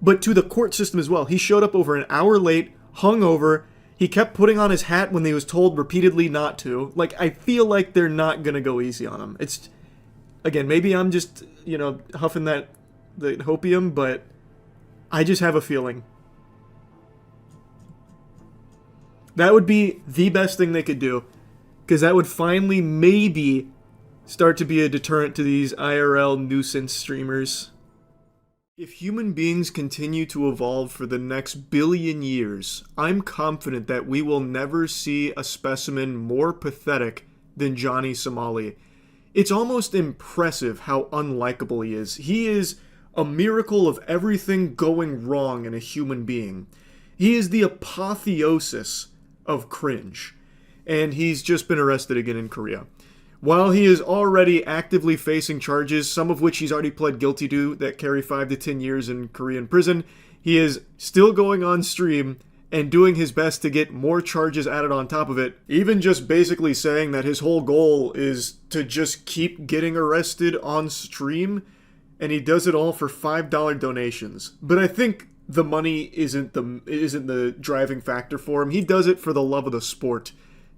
but to the court system as well. He showed up over an hour late, hungover. He kept putting on his hat when he was told repeatedly not to. Like, I feel like they're not gonna go easy on him. It's, again, maybe I'm just, huffing the hopium, but I just have a feeling. That would be the best thing they could do. Because that would finally, maybe, start to be a deterrent to these IRL nuisance streamers. If human beings continue to evolve for the next billion years, I'm confident that we will never see a specimen more pathetic than Johnny Somali. It's almost impressive how unlikable he is. He is a miracle of everything going wrong in a human being. He is the apotheosis of cringe. And he's just been arrested again in Korea. While he is already actively facing charges, some of which he's already pled guilty to, that carry 5 to 10 years in Korean prison, he is still going on stream and doing his best to get more charges added on top of it, even just basically saying that his whole goal is to just keep getting arrested on stream, and he does it all for $5 donations. But I think the money isn't the driving factor for him. He does it for the love of the sport,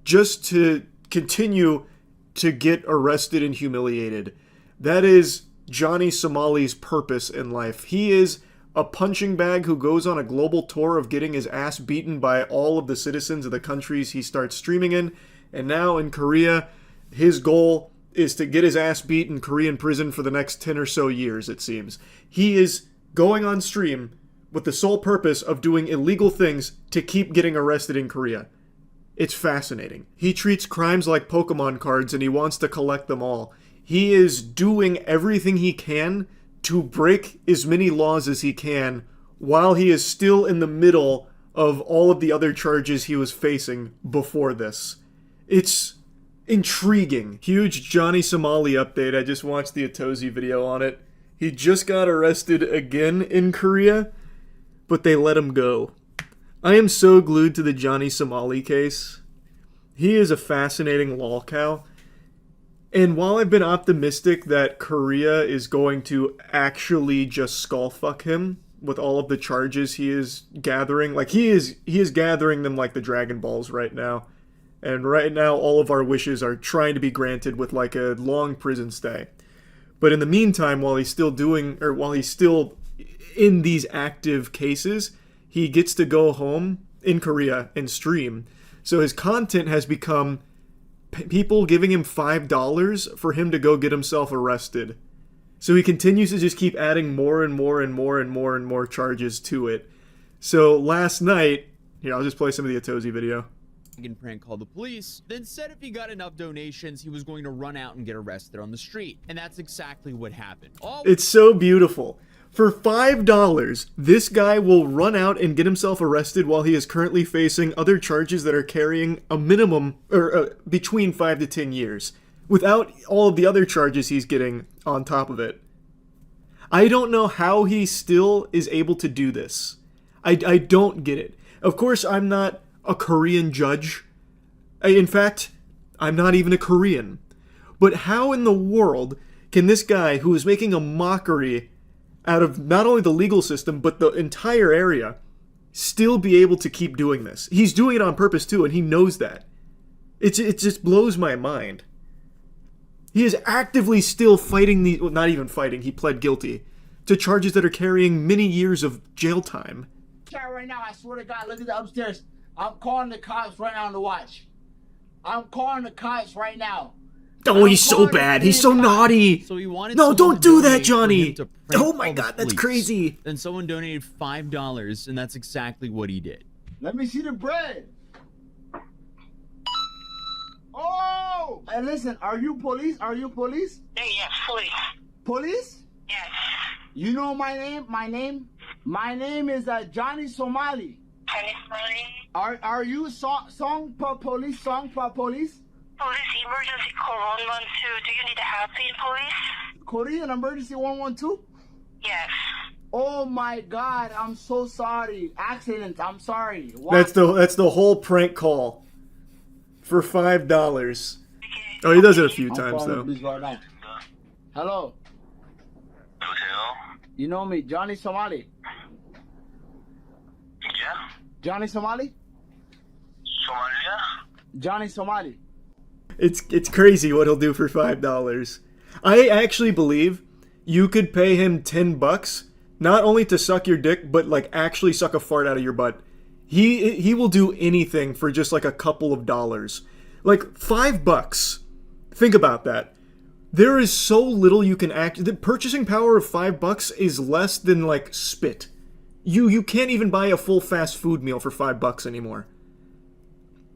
just to continue to get arrested and humiliated. That is Johnny Somali's purpose in life. He is a punching bag who goes on a global tour of getting his ass beaten by all of the citizens of the countries he starts streaming in. And now in Korea, his goal is to get his ass beat in Korean prison for the next 10 or so years, it seems. He is going on stream with the sole purpose of doing illegal things to keep getting arrested in Korea. It's fascinating. He treats crimes like Pokemon cards and he wants to collect them all. He is doing everything he can to break as many laws as he can while he is still in the middle of all of the other charges he was facing before this. It's intriguing. Huge Johnny Somali update. I just watched the Atozi video on it. He just got arrested again in Korea, but they let him go. I am so glued to the Johnny Somali case. He is a fascinating lolcow. And while I've been optimistic that Korea is going to actually just skullfuck him with all of the charges he is gathering, like he is gathering them like the Dragon Balls right now. And right now all of our wishes are trying to be granted with like a long prison stay. But in the meantime, while he's still in these active cases, he gets to go home in Korea and stream. So his content has become people giving him $5 for him to go get himself arrested. So he continues to just keep adding more and more and more and more and more charges to it. So last night, here, I'll just play some of the Atozi video. Prank called the police, then said if he got enough donations, he was going to run out and get arrested on the street. And that's exactly what happened. It's so beautiful. For $5, this guy will run out and get himself arrested while he is currently facing other charges that are carrying a minimum, or between 5 to 10 years, without all of the other charges he's getting on top of it. I don't know how he still is able to do this. I don't get it. Of course, I'm not a Korean judge. In fact, I'm not even a Korean. But how in the world can this guy who is making a mockery out of not only the legal system, but the entire area, still be able to keep doing this? He's doing it on purpose too, and he knows that. It just blows my mind. He is actively still fighting not even fighting, he pled guilty to charges that are carrying many years of jail time. Right now, I swear to God, look at the upstairs. I'm calling the cops right now on the watch. I'm calling the cops right now. Oh, he's so bad. He's so naughty. So he wanted no, don't do that, donate Johnny. for him to prank Oh my all the God, that's police. crazy. Then someone donated $5, and that's exactly what he did. Let me see the bread. Oh! Hey, listen, are you police? Are you police? Yes, police. Police? Yes. You know my name? My name is Johnny Somali. Johnny Somali? Are you song for police? Police emergency call 112. Do you need help in police? Korean emergency 112? Yes. Oh my God, I'm so sorry. Accident, I'm sorry. Why? That's the whole prank call for $5. Oh, he does it a few times though. Right hello. You know me, Johnny Somali? Yeah. Johnny Somali? Somalia? Johnny Somali. It's crazy what he'll do for $5. I actually believe you could pay him $10 not only to suck your dick, but like actually suck a fart out of your butt. He will do anything for just like a couple of dollars. Like $5. Think about that. There is so little you can the purchasing power of $5 is less than like spit. You can't even buy a full fast food meal for $5 anymore.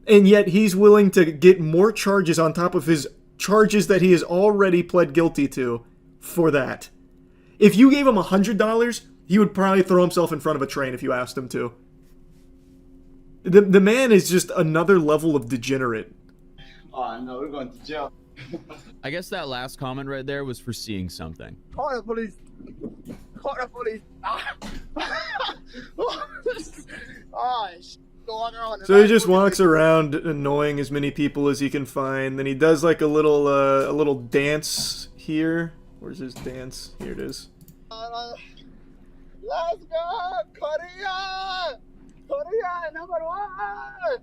And yet he's willing to get more charges on top of his charges that he has already pled guilty to for that. If you gave him $100, he would probably throw himself in front of a train if you asked him to. The man is just another level of degenerate. Oh no, we're going to jail. I guess that last comment right there was for seeing something. Call the police. Call the police. So he just walks around annoying as many people as he can find. Then he does like a little dance here. Where's his dance? Here it is. Let's go, Korea! Korea #1!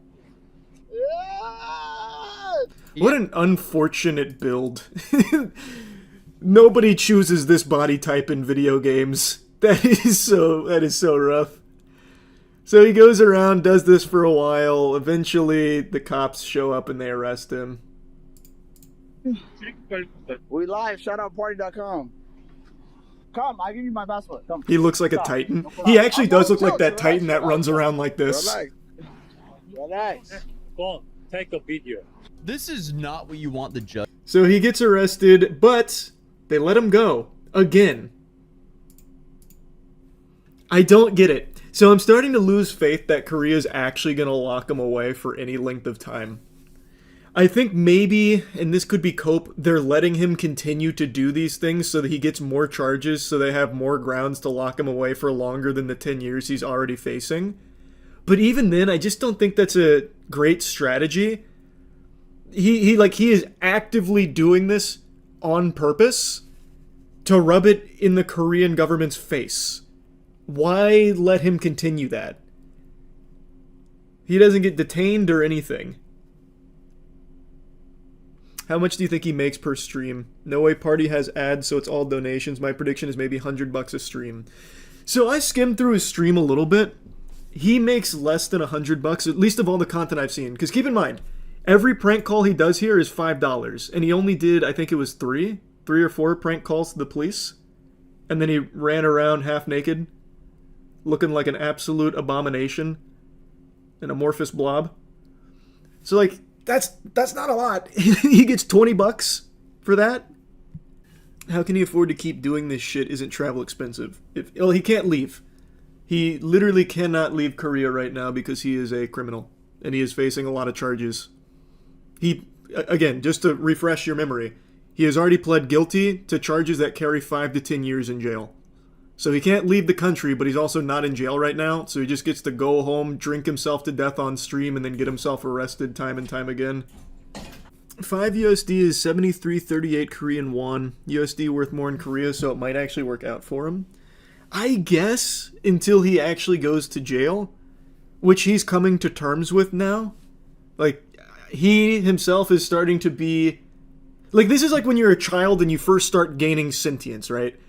Yeah! What an unfortunate build. Nobody chooses this body type in video games. That is so rough. So he goes around, does this for a while. Eventually, the cops show up and they arrest him. We live, shoutoutparty.com. Come, I'll give you my passport. Come. He looks like a Titan. He actually does look like that Titan that runs around like this. Relax. Go on, take a video. This is not what you want the judge. So he gets arrested, but they let him go. Again. I don't get it. So I'm starting to lose faith that Korea's actually going to lock him away for any length of time. I think maybe, and this could be cope, they're letting him continue to do these things so that he gets more charges so they have more grounds to lock him away for longer than the 10 years he's already facing. But even then, I just don't think that's a great strategy. He is actively doing this on purpose to rub it in the Korean government's face. Why let him continue that? He doesn't get detained or anything. How much do you think he makes per stream? No Way Party has ads, so it's all donations. My prediction is maybe $100 a stream. So I skimmed through his stream a little bit. He makes less than $100, at least of all the content I've seen. Because keep in mind, every prank call he does here is $5. And he only did, I think it was three or four prank calls to the police. And then he ran around half naked, looking like an absolute abomination. An amorphous blob. So like, that's not a lot. He gets $20 for that. How can he afford to keep doing this shit? Isn't travel expensive? Well, he can't leave. He literally cannot leave Korea right now because he is a criminal. And he is facing a lot of charges. He, again, just to refresh your memory, he has already pled guilty to charges that carry 5 to 10 years in jail. So he can't leave the country, but he's also not in jail right now, so he just gets to go home, drink himself to death on stream, and then get himself arrested time and time again. 5 USD is 73.38 Korean won. USD worth more in Korea, so it might actually work out for him. I guess until he actually goes to jail, which he's coming to terms with now. Like, he himself is starting to be... Like, this is like when you're a child and you first start gaining sentience, right?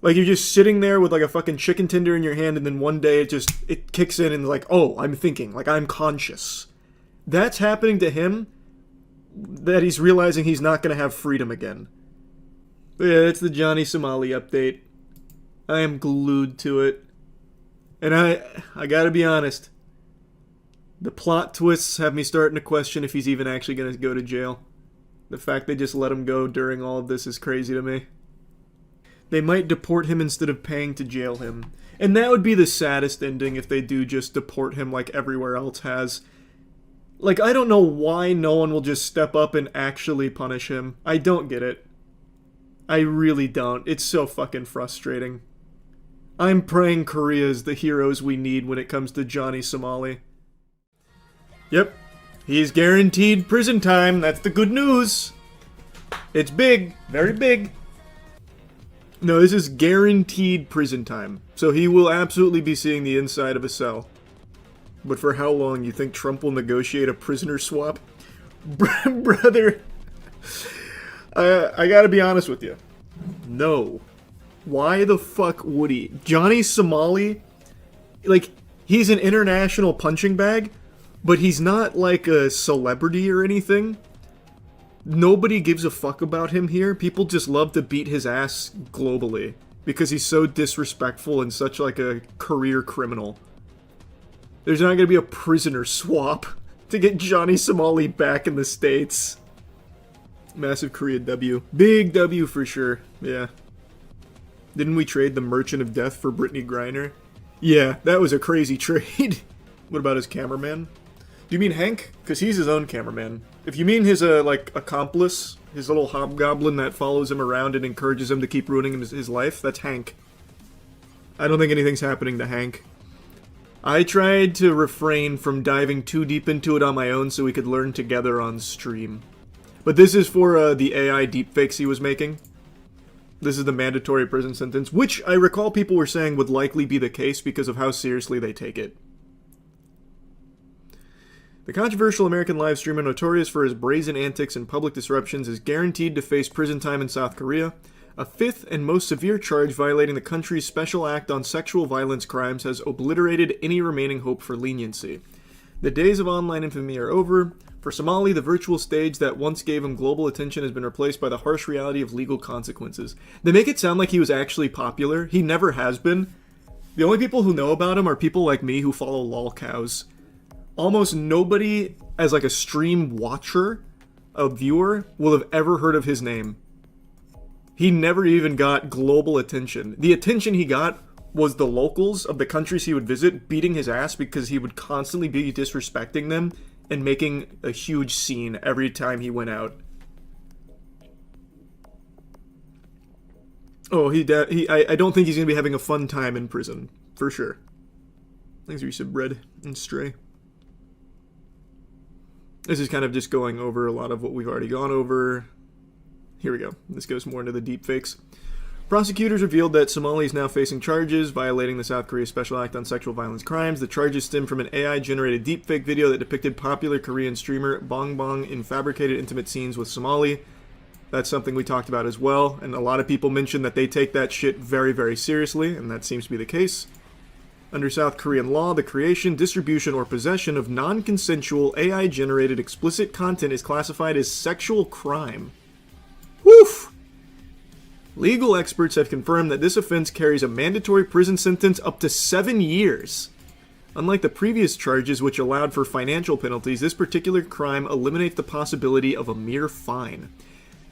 Like, you're just sitting there with, like, a fucking chicken tender in your hand, and then one day it kicks in and, like, oh, I'm thinking. Like, I'm conscious. That's happening to him, that he's realizing he's not going to have freedom again. But yeah, that's the Johnny Somali update. I am glued to it. And I gotta be honest. The plot twists have me starting to question if he's even actually going to go to jail. The fact they just let him go during all of this is crazy to me. They might deport him instead of paying to jail him. And that would be the saddest ending if they do just deport him like everywhere else has. Like, I don't know why no one will just step up and actually punish him. I don't get it. I really don't. It's so fucking frustrating. I'm praying Korea is the heroes we need when it comes to Johnny Somali. Yep. He's guaranteed prison time. That's the good news. It's big. Very big. No, this is guaranteed prison time. So he will absolutely be seeing the inside of a cell. But for how long? You think Trump will negotiate a prisoner swap? Brother, I gotta be honest with you. No. Why the fuck would he? Johnny Somali, like, he's an international punching bag, but he's not like a celebrity or anything. Nobody gives a fuck about him here. People just love to beat his ass globally because he's so disrespectful and such like a career criminal. There's not gonna be a prisoner swap to get Johnny Somali back in the States. Massive Korea W. Big W for sure. Yeah. Didn't we trade the Merchant of Death for Brittany Griner? Yeah, that was a crazy trade. What about his cameraman? Do you mean Hank? Because he's his own cameraman. If you mean his, like, accomplice, his little hobgoblin that follows him around and encourages him to keep ruining his life, that's Hank. I don't think anything's happening to Hank. I tried to refrain from diving too deep into it on my own so we could learn together on stream. But this is for the AI deepfakes he was making. This is the mandatory prison sentence, which I recall people were saying would likely be the case because of how seriously they take it. The controversial American live streamer notorious for his brazen antics and public disruptions is guaranteed to face prison time in South Korea. A fifth and most severe charge violating the country's Special Act on Sexual Violence Crimes has obliterated any remaining hope for leniency. The days of online infamy are over. For Somali, the virtual stage that once gave him global attention has been replaced by the harsh reality of legal consequences. They make it sound like he was actually popular. He never has been. The only people who know about him are people like me who follow lolcows. Almost nobody, as like a stream watcher, a viewer, will have ever heard of his name. He never even got global attention. The attention he got was the locals of the countries he would visit beating his ass because he would constantly be disrespecting them and making a huge scene every time he went out. Oh, I don't think he's gonna be having a fun time in prison, for sure. Thanks, Resub Bread and Stray. This is kind of just going over a lot of what we've already gone over. Here we go. This goes more into the deepfakes. Prosecutors revealed that Somali is now facing charges violating the South Korea Special Act on Sexual Violence Crimes. The charges stem from an AI-generated deepfake video that depicted popular Korean streamer Bong Bong in fabricated intimate scenes with Somali. That's something we talked about as well, and a lot of people mention that they take that shit very, very seriously, and that seems to be the case. Under South Korean law, the creation, distribution, or possession of non-consensual AI-generated explicit content is classified as sexual crime. Woof! Legal experts have confirmed that this offense carries a mandatory prison sentence up to 7 years. Unlike the previous charges, which allowed for financial penalties, this particular crime eliminates the possibility of a mere fine.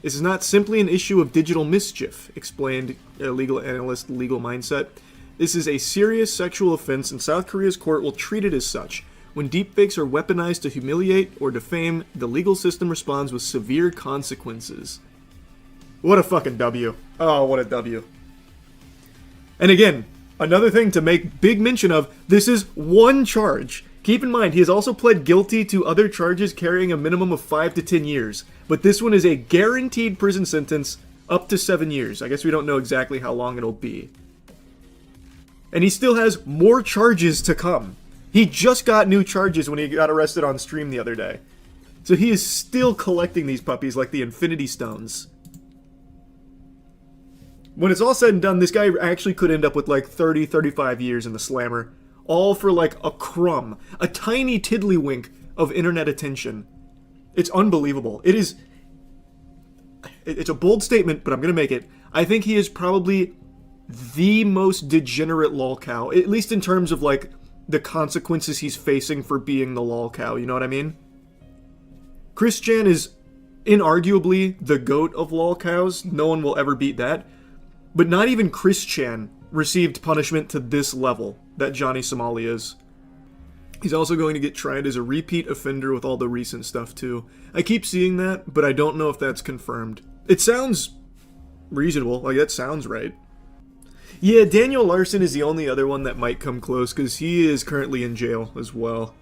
This is not simply an issue of digital mischief, explained a legal analyst, Legal Mindset. This is a serious sexual offense, and South Korea's court will treat it as such. When deepfakes are weaponized to humiliate or defame, the legal system responds with severe consequences. What a fucking W. Oh, what a W. And again, another thing to make big mention of, this is one charge. Keep in mind, he has also pled guilty to other charges carrying a minimum of 5 to 10 years. But this one is a guaranteed prison sentence up to 7 years. I guess we don't know exactly how long it'll be. And he still has more charges to come. He just got new charges when he got arrested on stream the other day. So he is still collecting these puppies like the Infinity Stones. When it's all said and done, this guy actually could end up with like 30, 35 years in the slammer. All for like a crumb. A tiny tiddlywink of internet attention. It's unbelievable. It's a bold statement, but I'm going to make it. I think he is probably the most degenerate lolcow. At least in terms of like the consequences he's facing for being the lolcow. You know what I mean? Chris Chan is inarguably the GOAT of lolcows. No one will ever beat that. But not even Chris Chan received punishment to this level that Johnny Somali is. He's also going to get tried as a repeat offender with all the recent stuff too. I keep seeing that, but I don't know if that's confirmed. It sounds reasonable, like that sounds right. Yeah, Daniel Larson is the only other one that might come close, because he is currently in jail as well.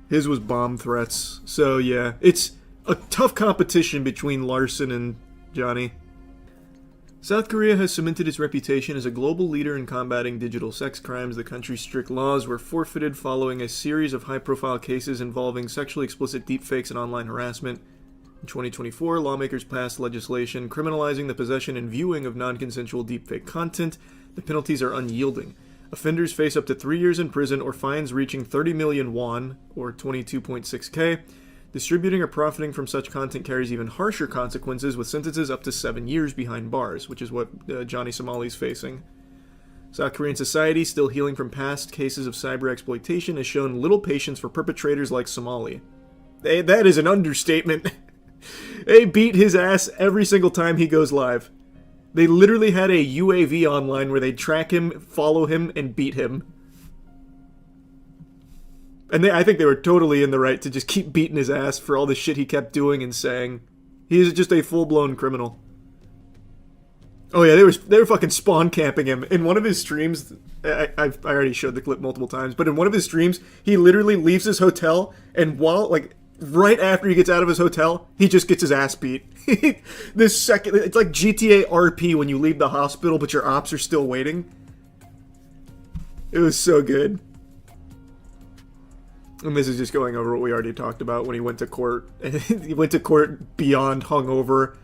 His was bomb threats, so yeah, it's a tough competition between Larson and Johnny. South Korea has cemented its reputation as a global leader in combating digital sex crimes. The country's strict laws were forfeited following a series of high-profile cases involving sexually explicit deepfakes and online harassment. In 2024, lawmakers passed legislation criminalizing the possession and viewing of non-consensual deepfake content. The penalties are unyielding. Offenders face up to 3 years in prison or fines reaching 30 million won, or 22.6k. Distributing or profiting from such content carries even harsher consequences, with sentences up to 7 years behind bars, which is what Johnny Somali's facing. South Korean society, still healing from past cases of cyber exploitation, has shown little patience for perpetrators like Somali. That is an understatement. They beat his ass every single time he goes live. They literally had a UAV online where they'd track him, follow him, and beat him. And I think they were totally in the right to just keep beating his ass for all the shit he kept doing and saying. He is just a full-blown criminal. Oh yeah, they were fucking spawn camping him. In one of his streams, I already showed the clip multiple times, but in one of his streams, he literally leaves his hotel, and right after he gets out of his hotel, he just gets his ass beat. It's like GTA RP when you leave the hospital, but your ops are still waiting. It was so good. And this is just going over what we already talked about when he went to court. He went to court beyond hungover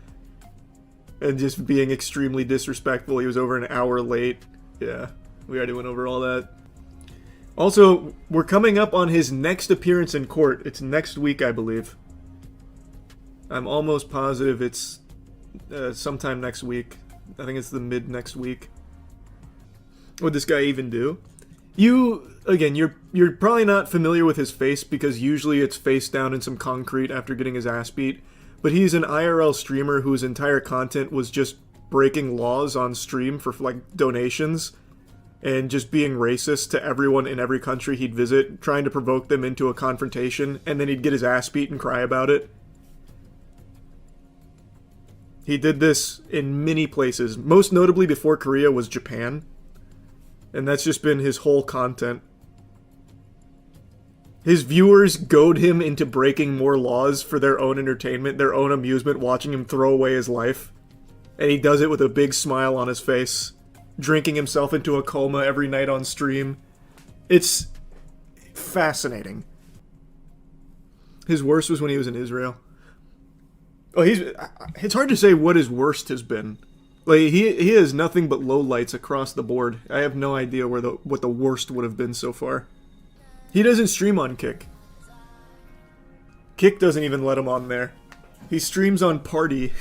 and just being extremely disrespectful. He was over an hour late. Yeah, we already went over all that. Also, we're coming up on his next appearance in court. It's next week, I believe. I'm almost positive it's sometime next week. I think it's the mid next week. What would this guy even do? Again, you're probably not familiar with his face because usually it's face down in some concrete after getting his ass beat. But he's an IRL streamer whose entire content was just breaking laws on stream for like donations and just being racist to everyone in every country he'd visit, trying to provoke them into a confrontation, and then he'd get his ass beat and cry about it. He did this in many places. Most notably before Korea was Japan. And that's just been his whole content. His viewers goad him into breaking more laws for their own entertainment, their own amusement, watching him throw away his life. And he does it with a big smile on his face, drinking himself into a coma every night on stream. It's fascinating. His worst was when he was in Israel. Oh, it's hard to say what his worst has been. Like, he has nothing but lowlights across the board. I have no idea what the worst would have been so far. He doesn't stream on Kick. Kick doesn't even let him on there. He streams on Party.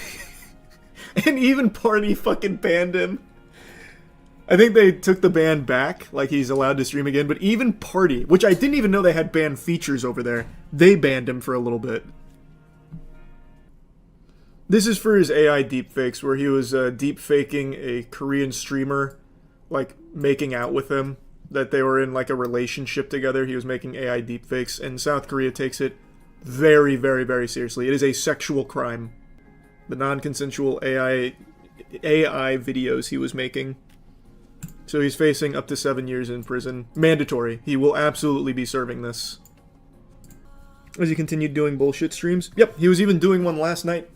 And even Party fucking banned him. I think they took the ban back, like he's allowed to stream again, but even Party, which I didn't even know they had ban features over there, they banned him for a little bit. This is for his AI deepfakes, where he was deepfaking a Korean streamer, like, making out with him. That they were in, like, a relationship together. He was making AI deepfakes, and South Korea takes it very, very, very seriously. It is a sexual crime. The non-consensual AI videos he was making. So he's facing up to 7 years in prison. Mandatory. He will absolutely be serving this. As he continued doing bullshit streams. Yep, he was even doing one last night.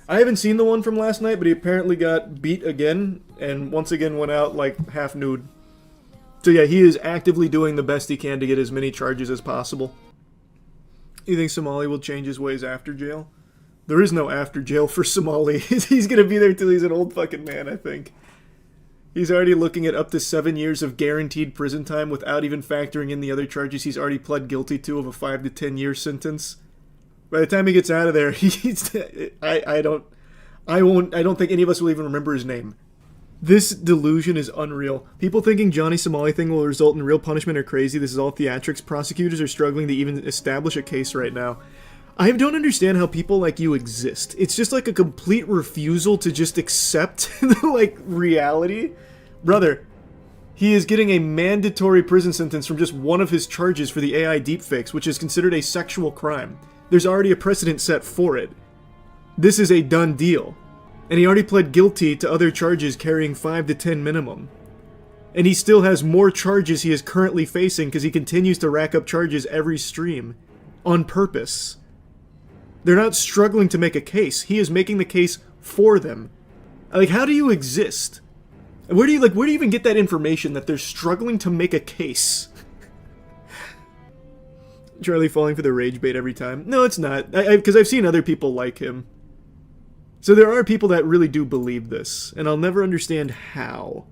I haven't seen the one from last night, but he apparently got beat again, and once again went out, like, half nude. So yeah, he is actively doing the best he can to get as many charges as possible. You think Somali will change his ways after jail? There is no after jail for Somali. He's gonna be there till he's an old fucking man, I think. He's already looking at up to 7 years of guaranteed prison time without even factoring in the other charges he's already pled guilty to of a 5 to 10 year sentence. By the time he gets out of there, I don't think any of us will even remember his name. This delusion is unreal. People thinking Johnny Somali thing will result in real punishment are crazy. This is all theatrics. Prosecutors are struggling to even establish a case right now. I don't understand how people like you exist. It's just like a complete refusal to just accept, like, reality. Brother, he is getting a mandatory prison sentence from just one of his charges for the AI deepfakes, which is considered a sexual crime. There's already a precedent set for it. This is a done deal. And he already pled guilty to other charges carrying 5 to 10 minimum. And he still has more charges he is currently facing because he continues to rack up charges every stream. On purpose. They're not struggling to make a case. He is making the case for them. Like, how do you exist? Where do you even get that information that they're struggling to make a case? Charlie falling for the rage bait every time. No, it's not. Because I've seen other people like him. So there are people that really do believe this, and I'll never understand how.